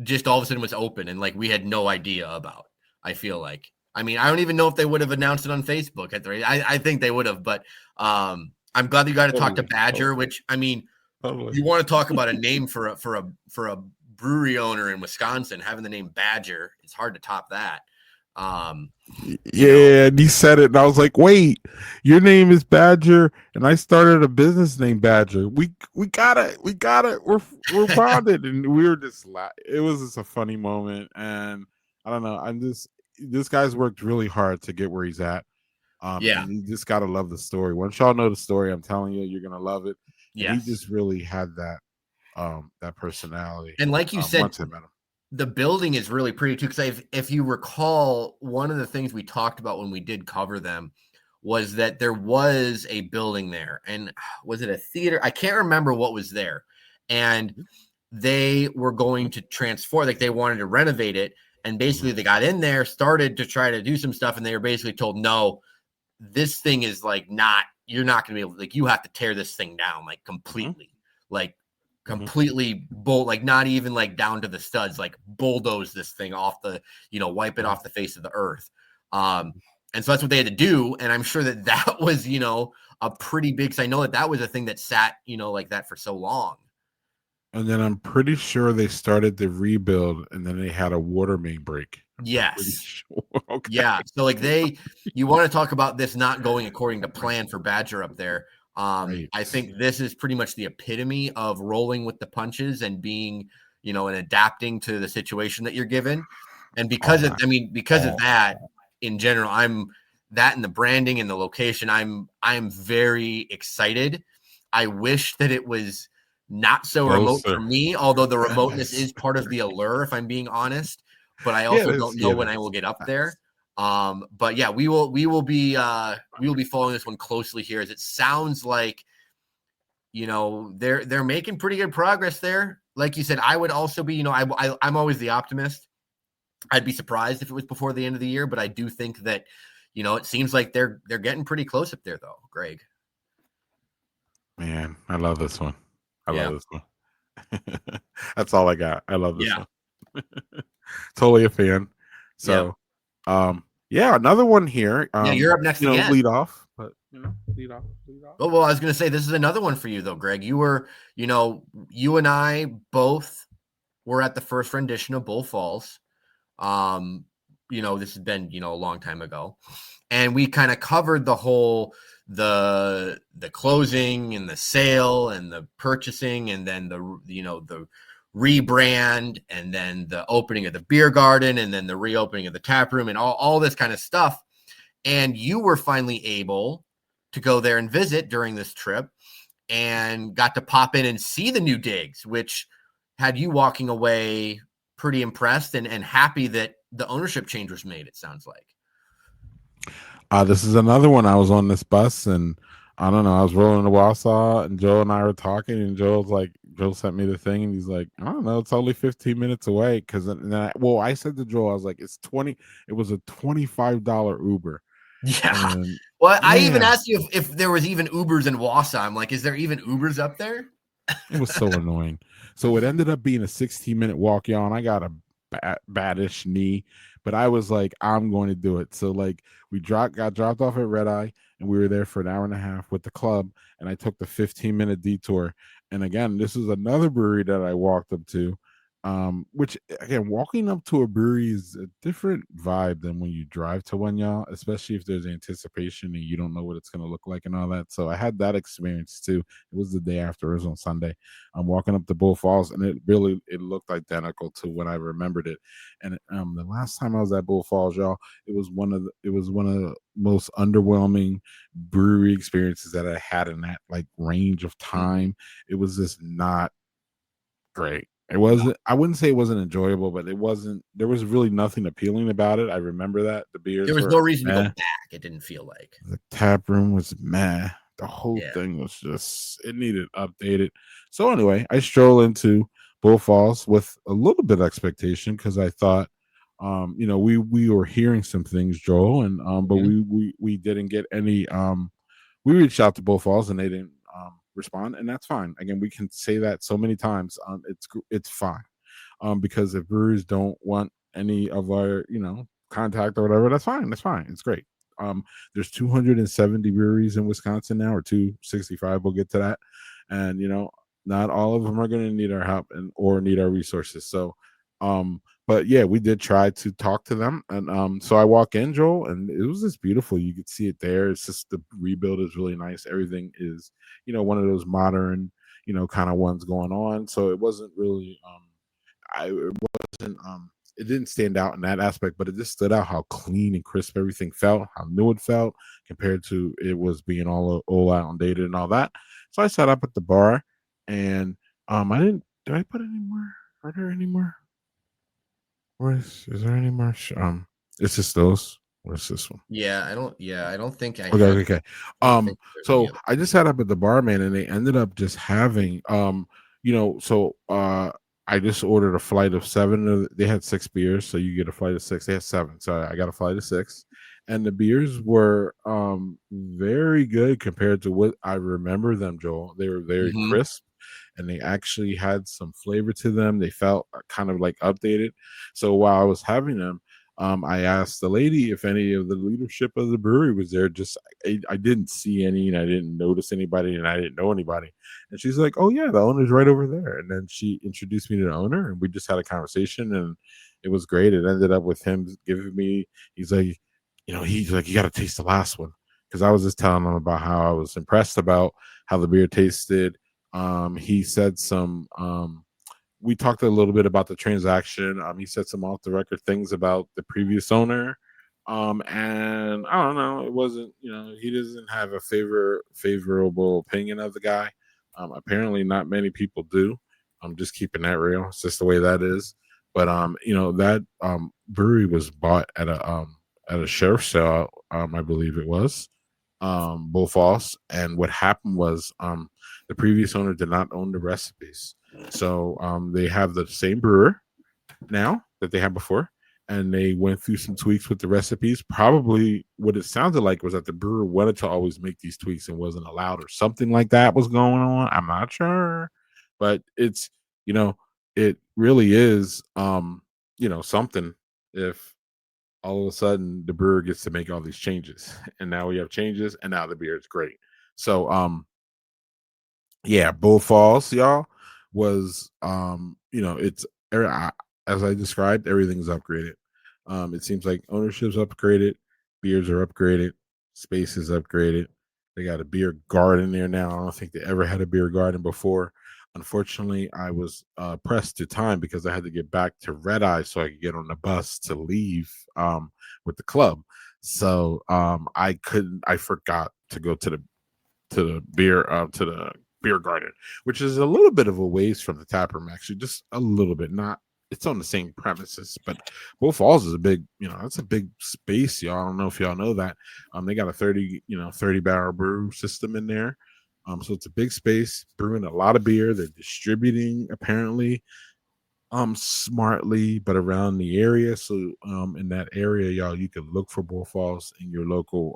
just all of a sudden was open and like we had no idea about. I feel like. I mean, I don't even know if they would have announced it on Facebook at the rate. I think they would have, but I'm glad that you got to talk to Totally, Badger. totally, Which I mean, totally. you want to talk about a name for a brewery owner in Wisconsin having the name Badger? It's hard to top that. Um, you know, Yeah, and he said it, and I was like, "Wait, your name is Badger, and I started a business named Badger. We got it, we got it. We're bonded." And we were just it was just a funny moment, and I don't know. I'm just this guy's worked really hard to get where he's at. yeah, And you just gotta love the story. Once y'all know the story, I'm telling you, you're gonna love it. And he yes, just really had that personality. and like you said, Once I met him. the building is really pretty too. Because if you recall, one of the things we talked about when we did cover them was that there was a building there, and was it a theater? I can't remember what was there, and they were going to transform, like they wanted to renovate it, and Mhm. basically they got in there, started to try to do some stuff, and they were basically told, no, this thing is like not, you're not going to be able, like you have to tear this thing down like Mhm. completely, like Mhm. completely like not even like down to the studs, like bulldoze this thing off the, wipe it Mhm. off the face of the earth. And so that's what they had to do, and I'm sure that that was, a pretty big, because I know that that was a thing that sat, like that for so long. And then I'm pretty sure they started the rebuild, and then they had a water main break. I'm pretty Yes. sure. Okay. Yeah. So like you want to talk about this not going according to plan for Badger up there. Right. I think this is pretty much the epitome of rolling with the punches and being, and adapting to the situation that you're given. And All that. because of that, in general, that and the branding and the location, I'm very excited. I wish that it was not so remote for Closer. me, although the remoteness Yes. is part of the allure, if I'm being honest. But I Yeah, it also is. don't Yeah, know it when I is. will get up there. Facts. But yeah, we will be following this one closely here, as it sounds like they're making pretty good progress there. Like you said, I would also be, I'm always the optimist. I'd be surprised if it was before the end of the year, but I do think that it seems like they're getting pretty close up there, though, Greg. Man, I love this one. I love Yeah, this one. That's all I got. I love this yeah, one. Totally a fan. yeah, So, yeah, another one here. yeah. You're up next again. Lead off, but lead off, lead off. Oh, well, I was going to say this is another one for you, though, Greg. You and I both were at the first rendition of Bull Falls. Um, this has been, a long time ago. And we kind of covered the whole the closing and the sale and the purchasing, and then the rebrand, and then the opening of the beer garden, and then the reopening of the tap room, and all this kind of stuff. And you were finally able to go there and visit during this trip, and got to pop in and see the new digs, which had you walking away pretty impressed and happy that the ownership change was made, it sounds like. This is another one. I was on this bus, and I don't know. I was rolling to Wausau, and Joe and I were talking, and Joe sent me the thing, and he's like, I don't know, it's only 15 minutes away. Because then, I said to Joe, I was like, it's 20. It was a $25 Uber, Yeah. and Well, I even yeah, asked you if there was even Ubers in Wausau. I'm like, is there even Ubers up there? it was so annoying. So it ended up being a 16-minute walk, y'all, and I got a baddish knee, but I was like, I'm going to do it. So like we got dropped off at Red Eye, and we were there for an hour and a half with the club, and I took the 15-minute detour. And again, this is another brewery that I walked up to. Which again, walking up to a brewery is a different vibe than when you drive to one, y'all, especially if there's anticipation and you don't know what it's gonna look like and all that. So I had that experience too. It was the day after, it was on Sunday. I'm walking up to Bull Falls and it looked identical to when I remembered it. And the last time I was at Bull Falls, y'all, it was one of the most underwhelming brewery experiences that I had in that like range of Mhm. time. It was just not great. It No, wasn't, I wouldn't say it wasn't enjoyable, but it wasn't, there was really nothing appealing about it. I remember that. The there beers was were no reason to go meh. back, it didn't feel like. The tap room was meh. The whole Yeah. thing was just, it needed updated. So anyway, I stroll into Bull Falls with a little bit of expectation because I thought, we were hearing some things, Joel, and but Mhm. we didn't get any. We reached out to Bull Falls and they didn't respond, and that's fine. Again, we can say that so many times. It's fine. Because if brewers don't want any of our, contact or whatever, that's fine. That's fine. It's great. There's 270 breweries in Wisconsin now, or 265. We'll get to that, and not all of them are going to need our help and or need our resources. So, but yeah, we did try to talk to them, and so I walk in, Joel, and it was just beautiful. You could see it there. It's just the rebuild is really nice. Everything is, one of those modern, kind of ones going on. So it wasn't really it wasn't it didn't stand out in that aspect, but it just stood out how clean and crisp everything felt, how new it felt compared to it was being all out and dated and all that. So I sat up at the bar and I didn't did I put any more? Are there any more? Is there any more? It's just those. Where's this one? I don't think I Okay, have okay, okay. I don't think there's any So other. I just sat up at the bar, man, and they ended up just having, I just ordered a flight of seven. They had six beers, so you get a flight of six. They had seven, so I got a flight of six, and the beers were very good compared to what I remember them, Joel. They were very Mhm. crisp, and they actually had some flavor to them. They felt kind of like updated. So while I was having them, I asked the lady if any of the leadership of the brewery was there. Just I didn't see any, and I didn't notice anybody, and I didn't know anybody. And she's like, "Oh yeah, the owner's right over there." And then she introduced me to the owner, and we just had a conversation, and it was great. It ended up with him giving me. He's like, you got to taste the last one because I was just telling him about how I was impressed about how the beer tasted. He said some we talked a little bit about the transaction. He said some off the record things about the previous owner. And I don't know, it wasn't, he doesn't have a favorable opinion of the guy. Apparently not many people do. I'm just keeping that real. It's just the way that is. But that brewery was bought at a sheriff's sale, I believe it was. Bull Falls. And what happened was the previous owner did not own the recipes. So they have the same brewer now that they had before, and they went through some tweaks with the recipes. Probably what it sounded like was that the brewer wanted to always make these tweaks and wasn't allowed, or something like that was going on. I'm not sure, but it's you know it really is something if all of a sudden the brewer gets to make all these changes, and now we have changes, and now the beer is great. So yeah, Bull Falls, y'all, was it's as I described, everything's upgraded. It seems like ownership's upgraded, beers are upgraded, space is upgraded. They got a beer garden there now. I don't think they ever had a beer garden before. Unfortunately, I was pressed to time because I had to get back to Red Eye so I could get on the bus to leave with the club. So I forgot to go to the beer garden, which is a little bit of a ways from the tap room, actually, just a little bit. Not it's on the same premises, but Bull Falls is a big, that's a big space, y'all. I don't know if y'all know that. They got a 30 barrel brew system in there. So it's a big space, brewing a lot of beer. They're distributing apparently smartly, but around the area. So in that area, y'all, you can look for Bull Falls in your local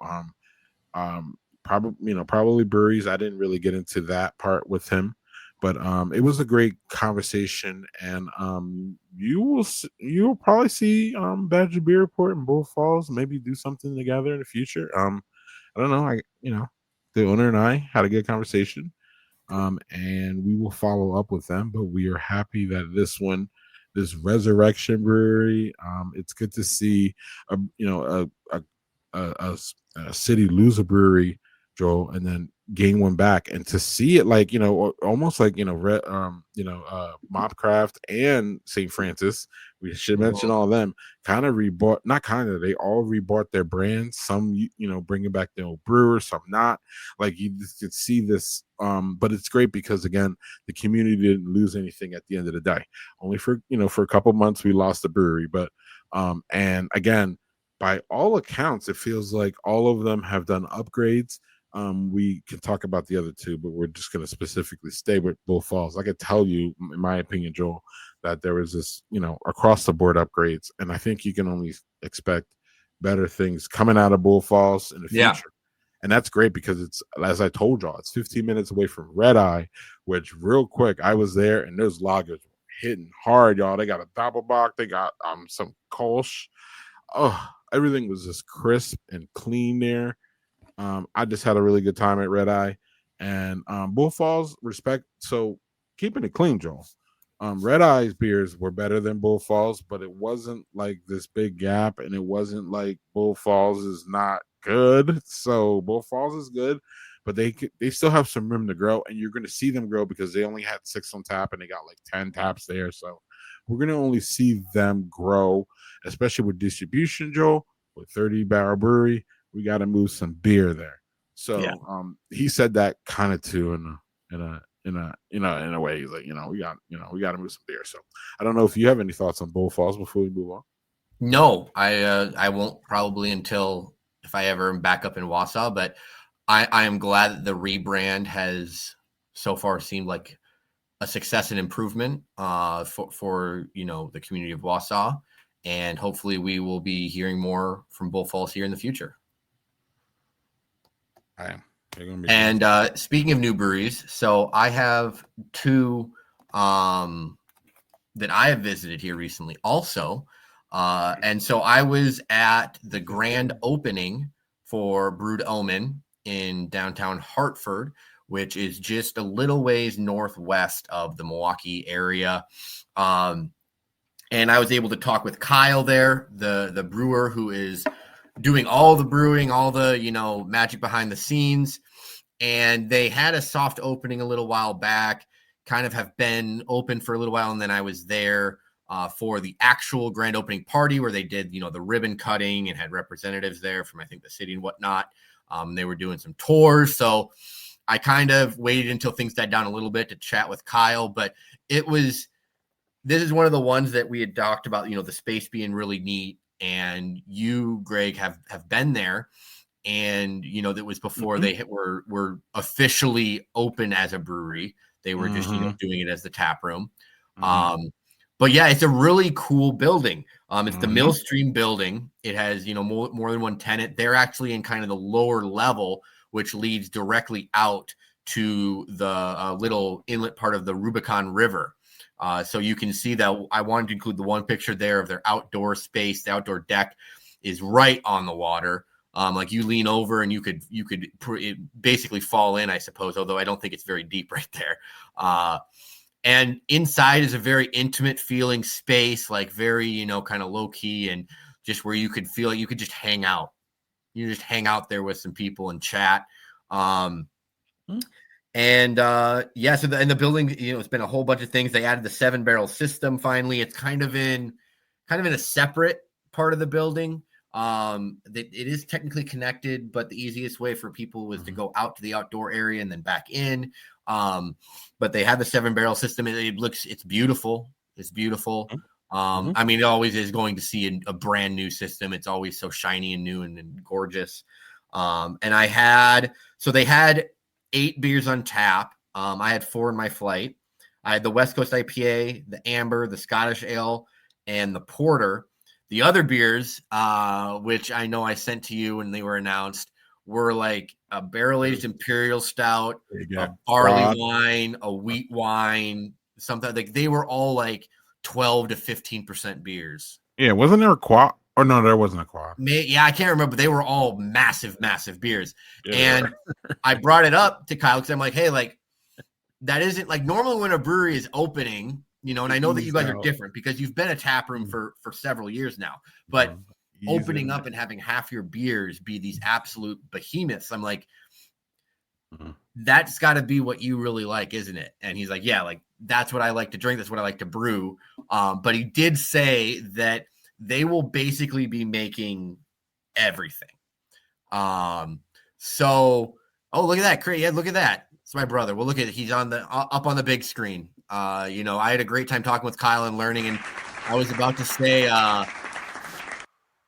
probably breweries. I didn't really get into that part with him, but it was a great conversation, and you'll probably see Badger Beer Report and Bull Falls maybe do something together in the future. I don't know. The owner and I had a good conversation, and we will follow up with them. But we are happy that this one this Resurrection Brewery. It's good to see a city lose a brewery, Joel, and then gain one back, and to see it like almost like Mobcraft and St. Francis. We should mention Mhm. all of them. Kind of rebought, not kind of. They all rebought their brands. Some bringing back their old brewers, some not. Like you just could see this, but it's great because again, the community didn't lose anything at the end of the day. Only for a couple months we lost the brewery, but and again, by all accounts, it feels like all of them have done upgrades. We can talk about the other two, but we're just going to specifically stay with Bull Falls. I could tell you, in my opinion, Joel, that there was this, across the board upgrades, and I think you can only expect better things coming out of Bull Falls in the Yeah. future. And that's great because it's, as I told y'all, it's 15 minutes away from Red Eye, which real quick, I was there and those lagers hitting hard, y'all. They got a Doppelbock, they got some Kolsch. Oh, everything was just crisp and clean there. I just had a really good time at Red Eye and Bull Falls. Respect. So keeping it clean, Joel. Red Eye's beers were better than Bull Falls, but it wasn't like this big gap, and it wasn't like Bull Falls is not good. So Bull Falls is good, but they still have some room to grow, and you're going to see them grow because they only had 6 on tap, and they got like 10 taps there. So we're going to only see them grow, especially with distribution, Joel. With 30-barrel brewery, we got to move some beer there. Yeah. So he said that kind of too in a way. He's like, we got to move some beer. So I don't know if you have any thoughts on Bull Falls before we move on. No, I won't probably until if I ever am back up in Wausau, but I am glad that the rebrand has so far seemed like a success and improvement for the community of Wausau, and hopefully we will be hearing more from Bull Falls here in the future. I am. And speaking of new breweries, so I have two that I have visited here recently also. And so I was at the grand opening for Brewed Omen in downtown Hartford, which is just a little ways northwest of the Milwaukee area. And I was able to talk with Kyle there, the brewer who is doing all the brewing, all the magic behind the scenes. And they had a soft opening a little while back, kind of have been open for a little while, and then I was there for the actual grand opening party where they did the ribbon cutting and had representatives there from I think the city and whatnot. They were doing some tours, so I kind of waited until things died down a little bit to chat with Kyle, but this is one of the ones that we had talked about, the space being really neat, and you, Greg, have been there. And that was before they were officially open as a brewery. They were just doing it as the tap room. But yeah, it's a really cool building. It's the Millstream building. It has more than one tenant. They're actually in kind of the lower level, which leads directly out to the little inlet part of the Rubicon River. So you can see that. I wanted to include the one picture there of their outdoor space. The outdoor deck is right on the water. Like you lean over and you could basically fall in, I suppose, although I don't think it's very deep right there. And inside is a very intimate feeling space, like very, kind of low key, and just where you could feel like you could just hang out. You just hang out there with some people and chat. And yeah, so in the building, it's been a whole bunch of things. They added the 7-barrel system finally. It's kind of in a separate part of the building. It is technically connected, but the easiest way for people was to go out to the outdoor area and then back in. But they have the 7-barrel system. It's beautiful. It's beautiful. I mean, it always is going to see a brand new system. It's always so shiny and new and gorgeous. And they had 8 beers on tap. I had 4 in my flight. I had the West Coast IPA, the Amber, the Scottish Ale, and the Porter. The other beers, which I know I sent to you when they were announced, were like a barrel-aged imperial stout, a barley wine, a wheat wine, something like they were all like 12 to 15% beers. Yeah, wasn't there a quad? Or no, there wasn't a quad. Yeah, I can't remember. They were all massive, massive beers. Yeah, and I brought it up to Kyle because I'm like, hey, like that isn't like normally when a brewery is opening, and to I know that you ease guys are out. different because you've been a tap room Mm, for several years now, but ease opening in. up and having half your beers be these absolute behemoths, I'm like, Mhm. that's got to be what you really like, isn't it? And he's like, yeah, like that's what I like to drink. That's what I like to brew. But he did say that they will basically be making everything. Um, so, oh, look at that. Great. Yeah, look at that. It's my brother. Well, look at it. He's on the up on the big screen. I had a great time talking with Kyle and learning. And I was about to say,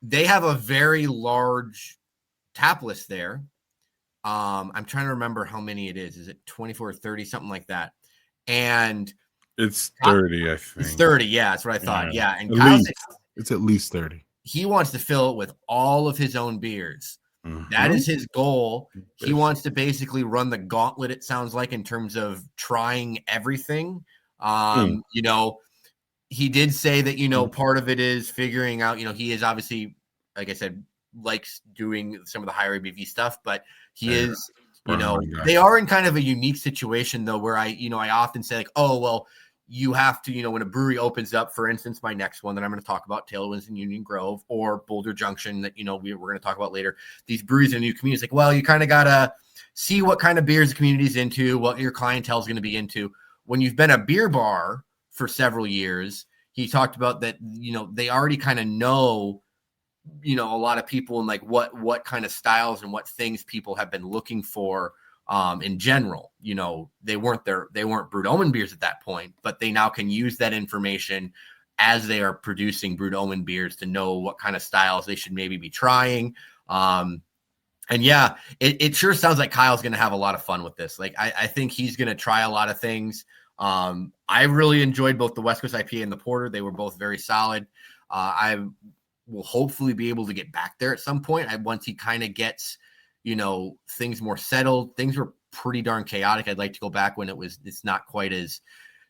they have a very large tap list there. I'm trying to remember how many it is. Is it 24 or 30, something like that? And It's 30, I it's think. 30. Yeah, that's what I Yeah, thought. Yeah. And at Kyle said least it's at least 30. he wants to fill it with all of his own beers. That Mm-hmm. is his goal. He Yes. wants to basically run the gauntlet, it sounds like, in terms of trying everything. Mm. He did say that, Mm. part of it is figuring out, he is obviously, like I said, likes doing some of the higher ABV stuff, but he Yeah, is, brown wine guy. they are in kind of a unique situation though, where I often say like, oh, well, you have to, when a brewery opens up, for instance, my next one that I'm going to talk about, Tailwinds in Union Grove or Boulder Junction that, we're going to talk about later, these breweries in new communities, like, well, you kind of got to see what kind of beers the community's into, what your clientele is going to be into. When you've been a beer bar for several years, he talked about that, they already kind of know, a lot of people and like what kind of styles and what things people have been looking for in general. They weren't brewed omen beers at that point, but they now can use that information as they are producing brewed omen beers to know what kind of styles they should maybe be trying. And yeah, it sure sounds like Kyle's going to have a lot of fun with this. Like, I think he's going to try a lot of things. I really enjoyed both the West Coast IPA and the Porter. They were both very solid. I will hopefully be able to get back there at some point. Once he kind of gets, things more settled. Things were pretty darn chaotic. I'd like to go back when it's not quite as,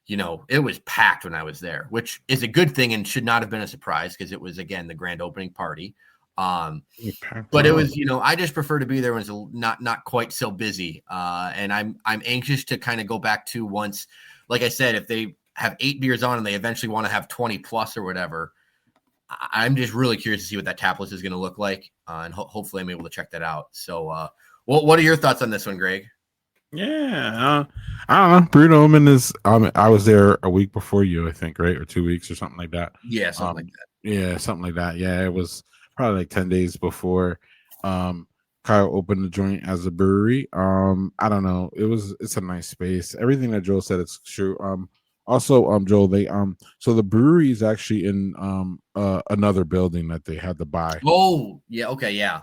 it was packed when I was there, which is a good thing and should not have been a surprise because it was, again, the grand opening party. You packed But it it up. was, I just prefer to be there when it's not quite so busy. And I'm anxious to kind of go back to once, like I said, if they have 8 beers on and they eventually want to have 20 plus or whatever, I'm just really curious to see what that tap list is going to look like. And hopefully I'm able to check that out. So, what are your thoughts on this one, Greg? Yeah, I don't know. Bruno Omen is. I was there a week before you, I think, right, or 2 weeks or something like that. Yeah, something like that. Yeah, something like that. Yeah, it was probably like 10 days before. Um, Kyle opened the joint as a brewery. I don't know. It's a nice space. Everything that Joel said is true. Also, Joel, so the brewery is actually in another building that they had to buy Oh, yeah. Okay. Yeah.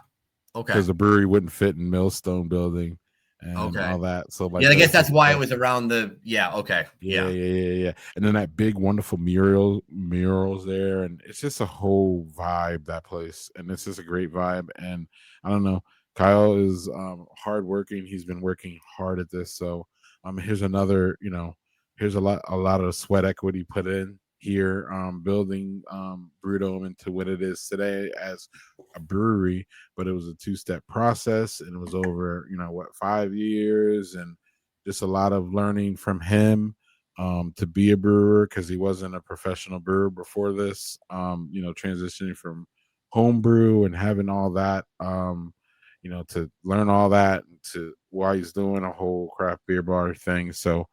Okay. because the brewery wouldn't fit in Millstone building and Okay. all that. So Yeah, like I guess this that's is why it was around yeah. Okay. yeah, Yeah. yeah, yeah, yeah. And then that big wonderful murals there, and it's just a whole vibe, that place. And it's just a great vibe. And I don't know, Kyle is hardworking. He's been working hard at this. So here's another, here's a lot of sweat equity put in here, building Brewdome into what it is today as a brewery. But it was a two-step process, and it was over, 5 years, and just a lot of learning from him to be a brewer, because he wasn't a professional brewer before this. Transitioning from homebrew and having all that, to learn all that to while he's doing a whole craft beer bar thing. So,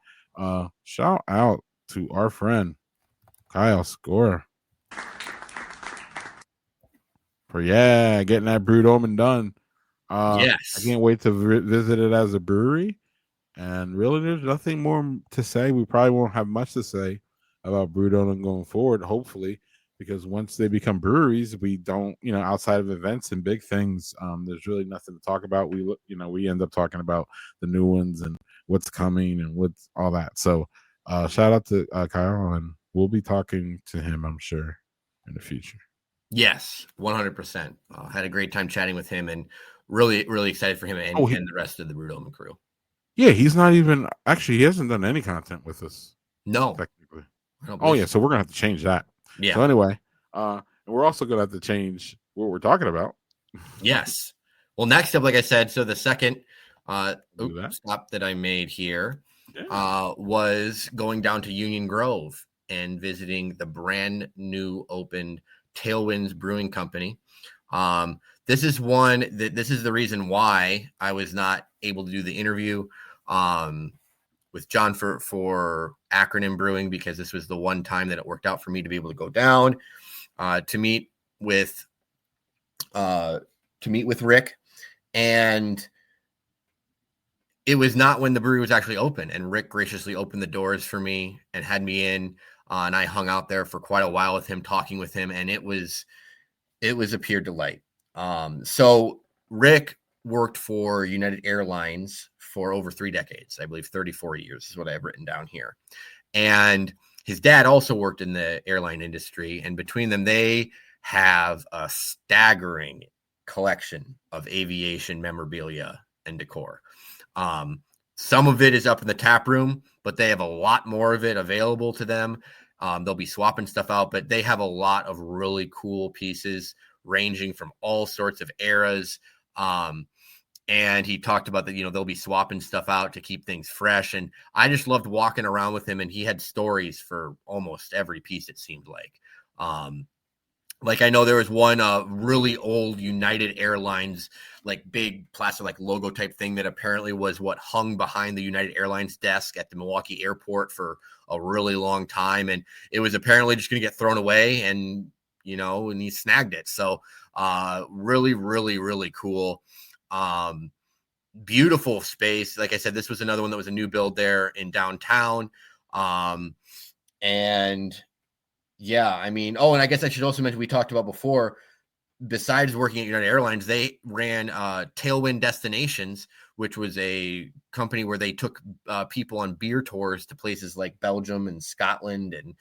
shout out to our friend Kyle Score for getting that brewed omen done. I Yes. can't wait to visit it as a brewery. And really, there's nothing more to say. We probably won't have much to say about Brewdog going forward, hopefully, because once they become breweries, we don't, outside of events and big things, there's really nothing to talk about. We end up talking about the new ones and what's coming and what's all that. So, shout out to Kyle, and we'll be talking to him, I'm sure, in the future. Yes. 100%. Had a great time chatting with him and really, really excited for him Oh, and the rest of the Rude Omen crew. yeah, he's not even actually. He hasn't done any content with us No, technically. I don't Oh believe yeah, so. so we're gonna have to change that. So Yeah. anyway, and we're also gonna have to change what we're talking about. Yes. Well, next up, like I said, so the second Do that. stop that I made here Yeah. was going down to Union Grove. and visiting the brand new opened Tailwinds Brewing Company. This is the reason why I was not able to do the interview with John for Acronym Brewing, because this was the one time that it worked out for me to be able to go down to meet with Rick. And it was not when the brewery was actually open, and Rick graciously opened the doors for me and had me in, and I hung out there for quite a while with him, talking with him, and it was a pure delight. So Rick worked for United Airlines for over 3 decades, I believe 34 years is what I have written down here. And his dad also worked in the airline industry, and between them, they have a staggering collection of aviation memorabilia and decor. Some of it is up in the tap room, but they have a lot more of it available to them. They'll be swapping stuff out, but they have a lot of really cool pieces ranging from all sorts of eras. And he talked about that, they'll be swapping stuff out to keep things fresh. And I just loved walking around with him, and he had stories for almost every piece, it seemed like. Like I know there was one really old United Airlines, like big plastic, like logo type thing that apparently was what hung behind the United Airlines desk at the Milwaukee airport for a really long time. And it was apparently just going to get thrown away, and he snagged it. So really, really, really cool. Beautiful space. Like I said, this was another one that was a new build there in downtown. And yeah, I mean, and I guess I should also mention, we talked about before, besides working at United Airlines, they ran Tailwind Destinations, which was a company where they took people on beer tours to places like Belgium and Scotland. And,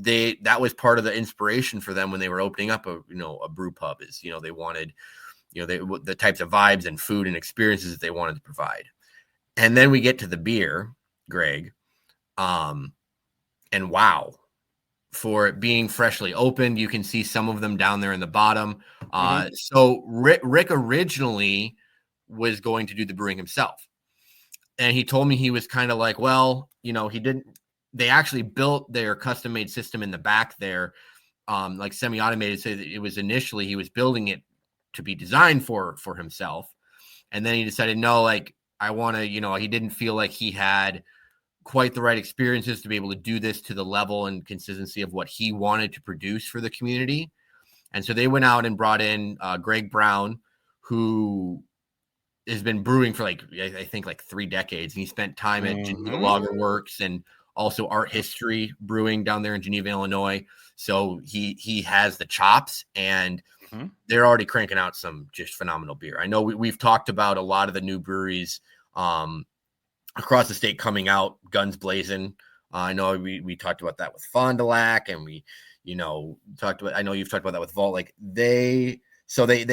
that was part of the inspiration for them when they were opening up a brew pub, is, they wanted, the types of vibes and food and experiences that they wanted to provide. And then we get to the beer, Greg, and wow. For it being freshly opened, you can see some of them down there in the bottom. So Rick originally was going to do the brewing himself, and he told me he was kind of like, well, he didn't. They actually built their custom-made system in the back there, like semi-automated. So it was initially, he was building it to be designed for himself, and then he decided, no, like I want to. He didn't feel like he had quite the right experiences to be able to do this to the level and consistency of what he wanted to produce for the community. And so they went out and brought in Greg Brown, who has been brewing for I think 3 decades. And he spent time at Geneva Lager Works and also Art History Brewing down there in Geneva, Illinois. So he has the chops, and they're already cranking out some just phenomenal beer. I know we've talked about a lot of the new breweries across the state coming out, guns blazing. I know we talked about that with Fond du Lac, and we, talked about. I know you've talked about that with Vault. Like they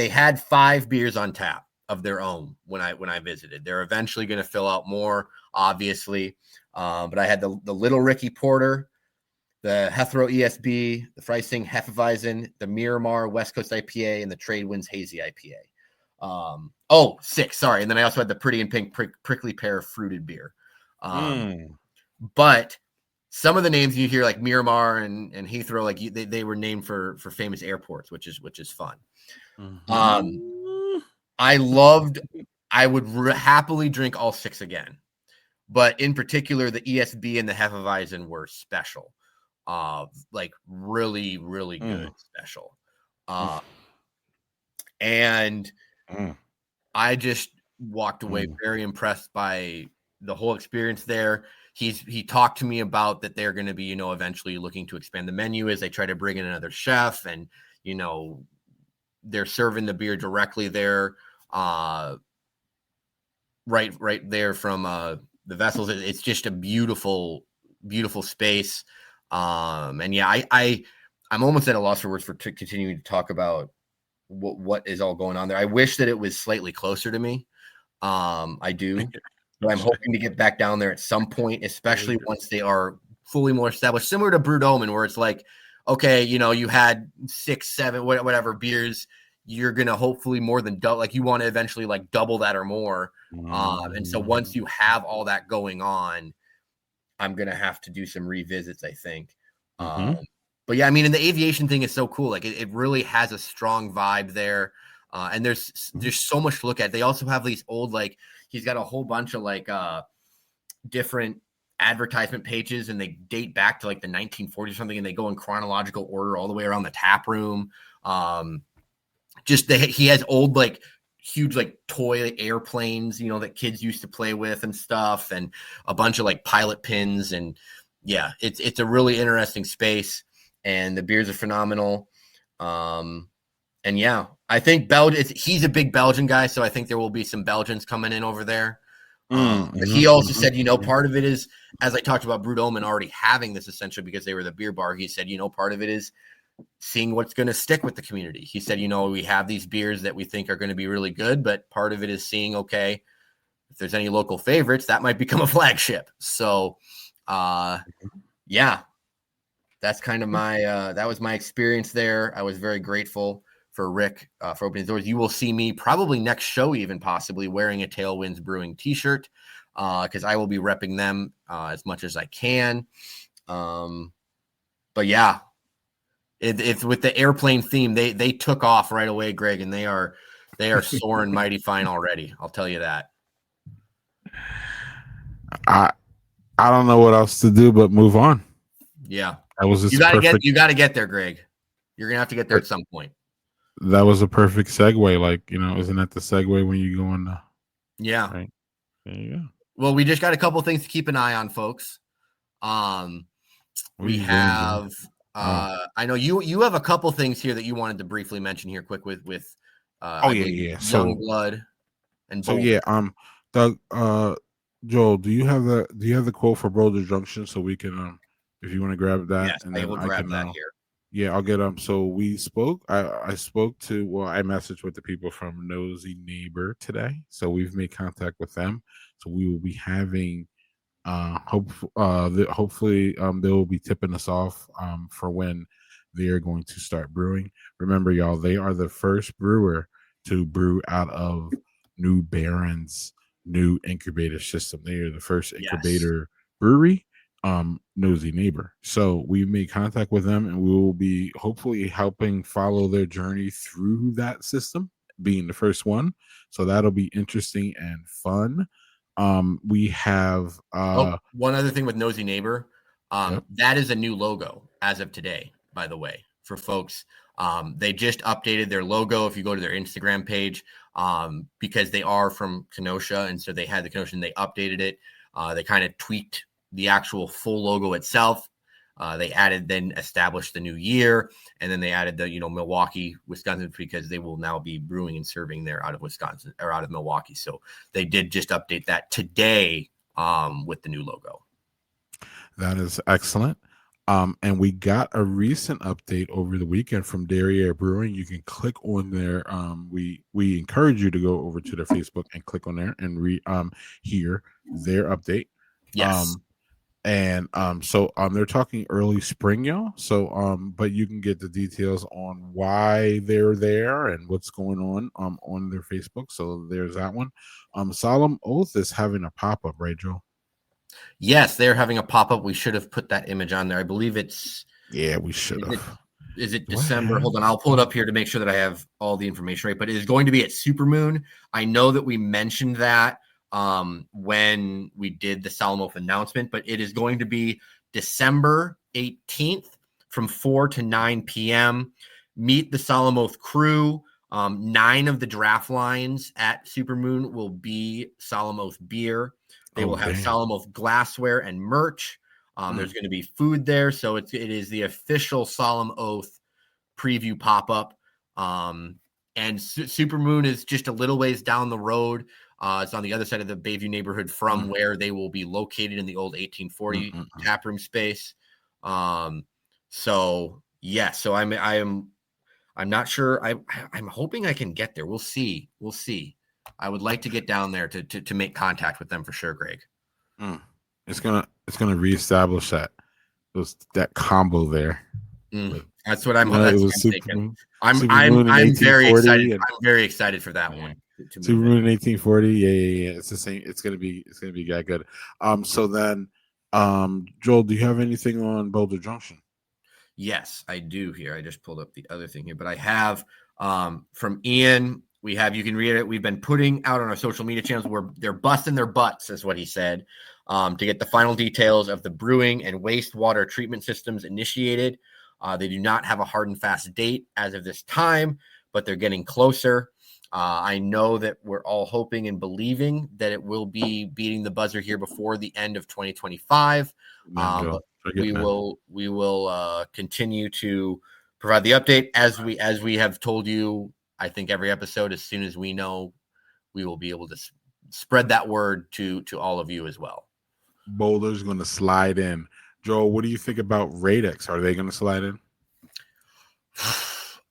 had 5 beers on tap of their own when I visited. They're eventually going to fill out more, obviously. But I had the Little Ricky Porter, the Hethro ESB, the Freising Hefeweizen, the Miramar West Coast IPA, and the Trade Winds Hazy IPA. 6, sorry. And then I also had the Pretty and Pink Prickly Pear Fruited Beer. But some of the names you hear, like Miramar and Heathrow, like they were named for famous airports, which is fun. I would happily drink all 6 again, but in particular, the ESB and the Hefeweizen were special. Like really, really good special. And I just walked away very impressed by the whole experience there. He talked to me about that they're going to be, eventually looking to expand the menu as they try to bring in another chef, and, they're serving the beer directly there, right there from the vessels. It's just a beautiful, beautiful space. And yeah, I'm almost at a loss for words for continuing to talk about what is all going on there. I wish that it was slightly closer to me. I do, but I'm hoping to get back down there at some point, especially once they are fully more established, similar to Brewdoman, where it's like, okay, you had 6, 7, whatever beers, you're going to hopefully more than double, like you want to eventually like double that or more. And so once you have all that going on, I'm gonna have to do some revisits, I think. Mm-hmm. But yeah, I mean, and the aviation thing is so cool. Like it really has a strong vibe there. And there's so much to look at. They also have these old, like, he's got a whole bunch of like different advertisement pages, and they date back to like the 1940s or something, and they go in chronological order all the way around the tap room. He has old, like, huge, like, toy airplanes, that kids used to play with and stuff, and a bunch of like pilot pins. And yeah, it's a really interesting space, and the beers are phenomenal. And yeah, I think he's a big Belgian guy, so I think there will be some Belgians coming in over there. But he also said, part of it is, as I talked about Brut Omen already having this essentially because they were the beer bar, he said, part of it is seeing what's going to stick with the community. He said, we have these beers that we think are going to be really good, but part of it is seeing, okay, if there's any local favorites, that might become a flagship. So, yeah, that's kind of that was my experience there. I was very grateful for Rick for opening the doors. You will see me probably next show, even possibly wearing a Tailwinds Brewing t-shirt because I will be repping them as much as I can. But yeah, it's with the airplane theme. They took off right away, Greg, and they are soaring mighty fine already. I'll tell you that. I don't know what else to do but move on. Yeah, that was just you got to get there, Greg. You're gonna have to get there at some point. That was a perfect segue. Like, isn't that the segue when you go in? Yeah. Right. There you go. Well, we just got a couple things to keep an eye on, folks. We have. I know you have a couple things here that you wanted to briefly mention here, quick with. Yeah. Young blood and Boulder. So yeah, Doug, Joel, do you have the quote for Boulder Junction so we can if you want to grab that? Yes, and then I will grab that here. Yeah, I'll get so we spoke. I spoke to I messaged with the people from Nosy Neighbor today. So we've made contact with them. So we will be having hopefully they will be tipping us off for when they are going to start brewing. Remember, y'all, they are the first brewer to brew out of New Barron's new incubator system. They are the first incubator brewery, Nosy Neighbor. So we've made contact with them, and we will be hopefully helping follow their journey through that system, being the first one. So that'll be interesting and fun. We have one other thing with Nosy Neighbor. That is a new logo as of today, by the way, for folks. They just updated their logo. If you go to their Instagram page, because they are from Kenosha, and so they had the Kenosha, and they updated it. They kind of tweaked the actual full logo itself. They then established the new year, and then they added the Milwaukee, Wisconsin, because they will now be brewing and serving there out of Wisconsin or out of Milwaukee. So they did just update that today with the new logo. That is excellent. And we got a recent update over the weekend from Derriere Brewing. You can click on their we encourage you to go over to their Facebook and click on there and hear their update. Yes. So they're talking early spring, y'all. So but you can get the details on why they're there and what's going on their Facebook. So there's that one. Solemn Oath is having a pop-up, right, Joe? Yes, they're having a pop-up. We should have put that image on there. I believe it's we should have. Is it December? Hold on, I'll pull it up here to make sure that I have all the information right. But it is going to be at Supermoon. I know that we mentioned that when we did the Solemn Oath announcement, but it is going to be December 18th from 4 to 9 p.m. Meet the Solemn Oath crew. 9 of the draft lines at Supermoon will be Solemn Oath beer. They will have Solemn Oath glassware and merch. There's going to be food there. So it is the official Solemn Oath preview pop-up. And Supermoon is just a little ways down the road. It's on the other side of the Bayview neighborhood from where they will be located in the old 1840 taproom space. So I'm not sure. I'm hoping I can get there. We'll see. I would like to get down there to make contact with them for sure, Greg. It's gonna reestablish that combo there. That's what I'm thinking. I'm very excited. I'm very excited for that one. Supermoon 1840. Yeah. It's the same. It's gonna be that good. So then Joel, do you have anything on Boulder Junction? Yes, I do here. I just pulled up the other thing here, but I have from Ian. We have, you can read it. We've been putting out on our social media channels where they're busting their butts, is what he said, to get the final details of the brewing and wastewater treatment systems initiated. They do not have a hard and fast date as of this time, but they're getting closer. I know that we're all hoping and believing that it will be beating the buzzer here before the end of 2025. Man, But Joel, forget man. we will continue to provide the update as we have told you. I think every episode, as soon as we know, we will be able to spread that word to all of you as well. Boulder's going to slide in. Joel, what do you think about Radix? Are they going to slide in?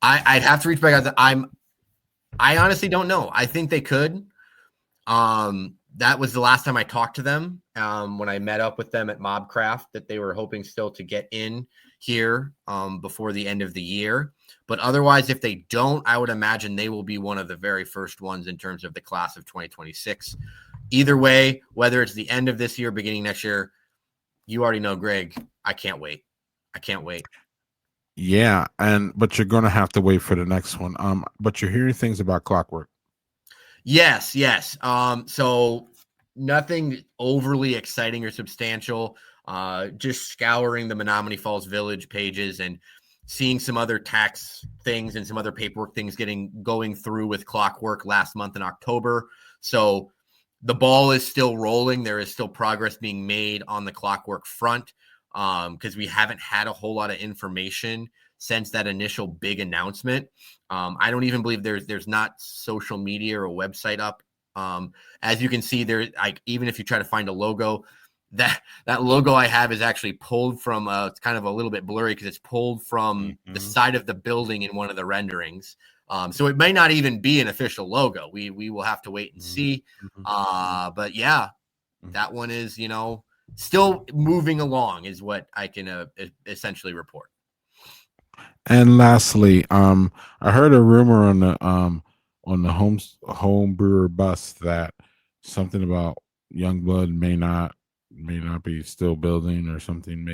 I'd have to reach back out. I honestly don't know. I think they could. That was the last time I talked to them, when I met up with them at Mobcraft, that they were hoping still to get in here before the end of the year. But otherwise, if they don't, I would imagine they will be one of the very first ones in terms of the class of 2026. Either way, whether it's the end of this year, beginning next year, you already know, Greg, I can't wait. I can't wait. Yeah, but you're going to have to wait for the next one. But you're hearing things about Clockwork. Yes. So nothing overly exciting or substantial. Just scouring the Menominee Falls Village pages and seeing some other tax things and some other paperwork things going through with Clockwork last month in October. So the ball is still rolling. There is still progress being made on the Clockwork front, because we haven't had a whole lot of information since that initial big announcement. I don't even believe there's not social media or a website up. As you can see there, even if you try to find a logo, that logo I have is actually pulled from, it's kind of a little bit blurry because it's pulled from the side of the building in one of the renderings. So it may not even be an official logo. We will have to wait and see. But yeah, that one is, still moving along is what I can essentially report. And lastly, I heard a rumor on the home brewer bus that something about Youngblood may not be still building or something.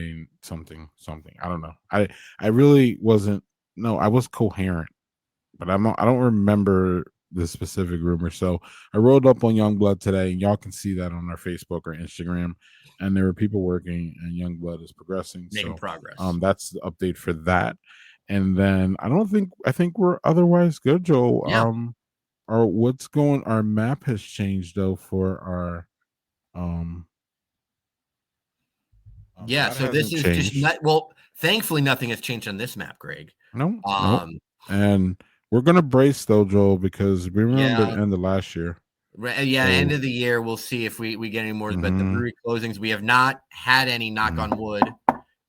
I don't know. I really wasn't. No, I was coherent, but I don't remember the specific rumor. So I rolled up on Youngblood today, and y'all can see that on our Facebook or Instagram. And there were people working, and Youngblood is progressing. Making So progress. that's the update for that. And then I think we're otherwise good, Joe. Yeah. Our map has changed though for our yeah, that so this hasn't is just changed. not, well, thankfully nothing has changed on this map, Greg. No. And we're gonna brace though, Joel, because we remember Yeah. the end of last year. Yeah, end So of the year, we'll see if we get any more. But the mhm, brewery closings, we have not had any, knock on mhm. wood,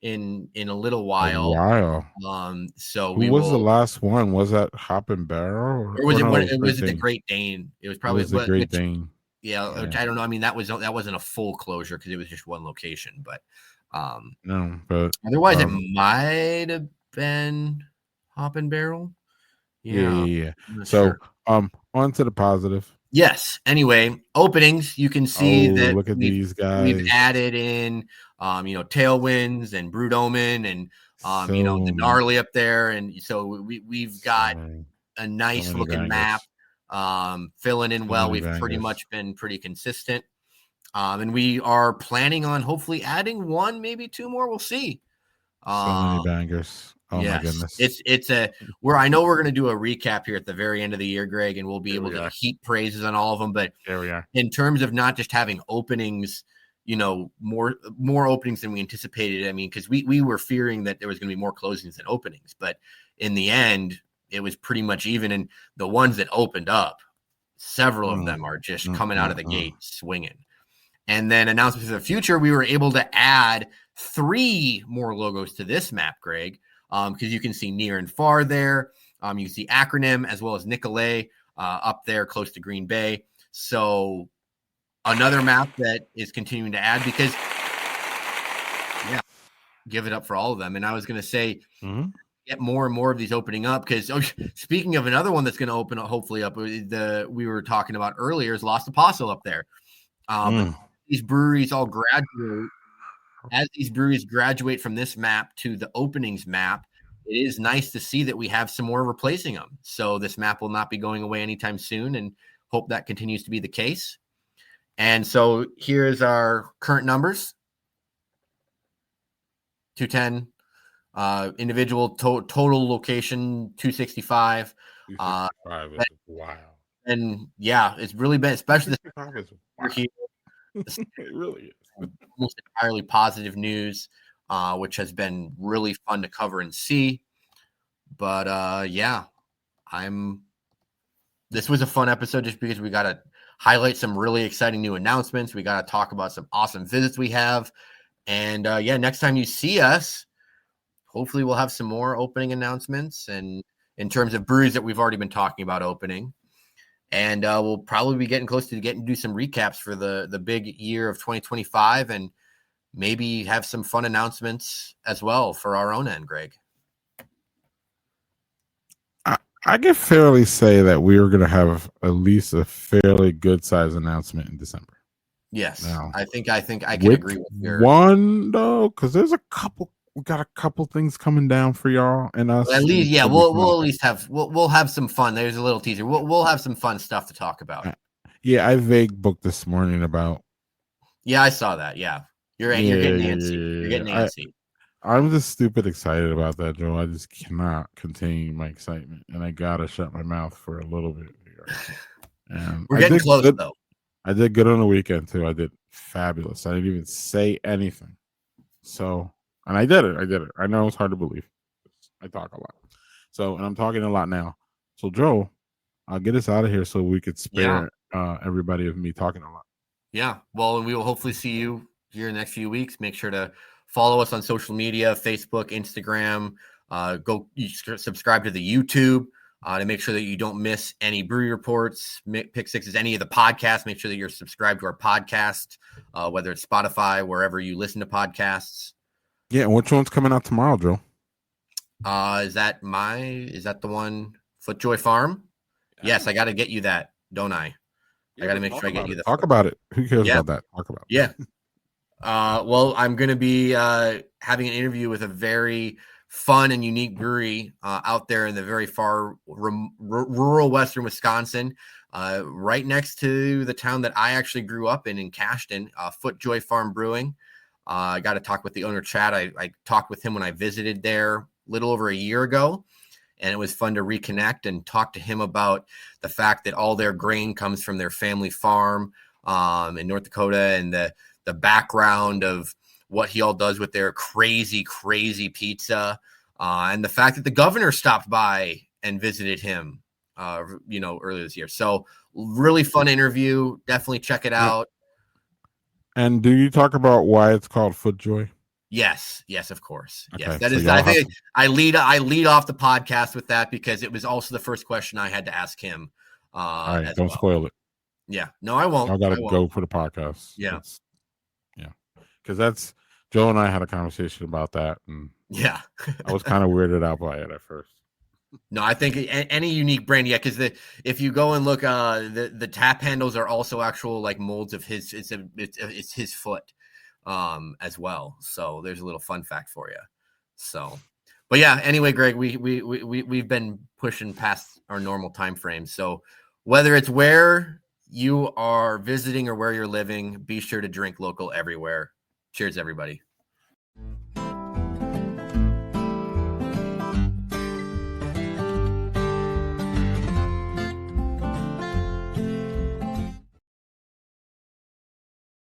in a little A while. while. So Who we was the will. last one? Was that Hop and Barrel Or was or it no? what? It was Great Was it the Dane. Great Dane? It was It probably, was the but Great which, Dane. yeah, Yeah. I don't know. I mean, that wasn't a full closure because it was just one location. But No, but otherwise, it might have been Hop and Barrel. Yeah, yeah. I'm not So sure. on to the positive. Yes. Anyway, openings. You can see Oh, that look at these we've guys. added in, Tailwinds and Brood Omen and, the So gnarly up there, and so we've so got many a so nice many looking map, bangers. filling in So well. many We've pretty bangers. much been pretty consistent, and we are planning on hopefully adding one, maybe two more. We'll see. So many Um, bangers. Oh my Yes, goodness. I know we're going to do a recap here at the very end of the year, Greg, and we'll be Here able we to are. heap praises on all of them. But Here we are. in terms of not just having openings, more openings than we anticipated. I mean, because we were fearing that there was going to be more closings than openings, but in the end, it was pretty much even. And the ones that opened up, several of Mm, them are just mm, coming out mm, of the mm. gate swinging. And then announcements for the future, we were able to add 3 more logos to this map, Greg, because you can see near and far there. You can see acronym as well as Nicolay up there close to Green Bay. So another map that is continuing to add because, yeah, give it up for all of them. And I was going to say, Mm-hmm. get more and more of these opening up because speaking of another one that's going to open hopefully up, we were talking about earlier is Lost Apostle up there. But Mm. these breweries all graduate as these breweries graduate from this map to the openings map, it is nice to see that we have some more replacing them. So this map will not be going away anytime soon, and hope that continues to be the case. And so here's our current numbers: 210, individual total location 265. 265 is wild. And yeah, it's really been, especially this 265 is year wild. here, It really is. almost entirely positive news, which has been really fun to cover and see. But yeah, this was a fun episode just because we got to highlight some really exciting new announcements. We got to talk about some awesome visits we have. And yeah, next time you see us, hopefully we'll have some more opening announcements, and in terms of breweries that we've already been talking about opening. And we'll probably be getting close to do some recaps for the big year of 2025, and maybe have some fun announcements as well for our own end, Greg. I can fairly say that we are going to have at least a fairly good size announcement in December. Yes, now, I think I can agree with your one though, because there's a couple. We got a couple things coming down for y'all and us. At least, yeah, It'll be we'll fun. at least have we'll have some fun. There's a little teaser. We'll have some fun stuff to talk about. Yeah, I vague booked this morning about. Yeah, I saw that. Yeah, you're getting antsy. You're getting antsy. I'm just stupid excited about that, Joe. I just cannot contain my excitement, and I gotta shut my mouth for a little bit here. And We're getting close, though. I did good on the weekend too. I did fabulous. I didn't even say anything. So, and I did it. I know it's hard to believe. I talk a lot. So, and I'm talking a lot now. So, Joe, I'll get us out of here so we could spare everybody of me talking a lot. Yeah. Well, and we will hopefully see you here in the next few weeks. Make sure to follow us on social media, Facebook, Instagram. Go subscribe to the YouTube to make sure that you don't miss any brewery reports, Pick Sixes, any of the podcasts. Make sure that you're subscribed to our podcast, whether it's Spotify, wherever you listen to podcasts. Yeah. And which one's coming out tomorrow, Joe? Is that the one, Footjoy Farm? Yeah. Yes, I got to get you that, don't I? I got to make sure I get you the talk about it. Who cares about that? Talk about it. Yeah. Well, I'm going to be having an interview with a very fun and unique brewery out there in the very far rural western Wisconsin, right next to the town that I actually grew up in Cashton, Footjoy Farm Brewing. I got to talk with the owner, Chad. I talked with him when I visited there a little over a year ago, and it was fun to reconnect and talk to him about the fact that all their grain comes from their family farm in North Dakota, and the background of what he all does with their crazy pizza, and the fact that the governor stopped by and visited him, earlier this year. So really fun interview. Definitely check it out. And do you talk about why it's called Footjoy? Yes, of course. Okay, yes, that so is. I think I lead off the podcast with that because it was also the first question I had to ask him. All right, don't spoil it. Yeah, no, I won't. I gotta go for the podcast. Yeah, because that's Joe and I had a conversation about that, and yeah, I was kind of weirded out by it at first. No, I think any unique brand, yeah, because if you go and look, the tap handles are also actual like molds of his. It's his foot, as well. So there's a little fun fact for you. So, but yeah. Anyway, Greg, we've been pushing past our normal time frame. So whether it's where you are visiting or where you're living, be sure to drink local everywhere. Cheers, everybody.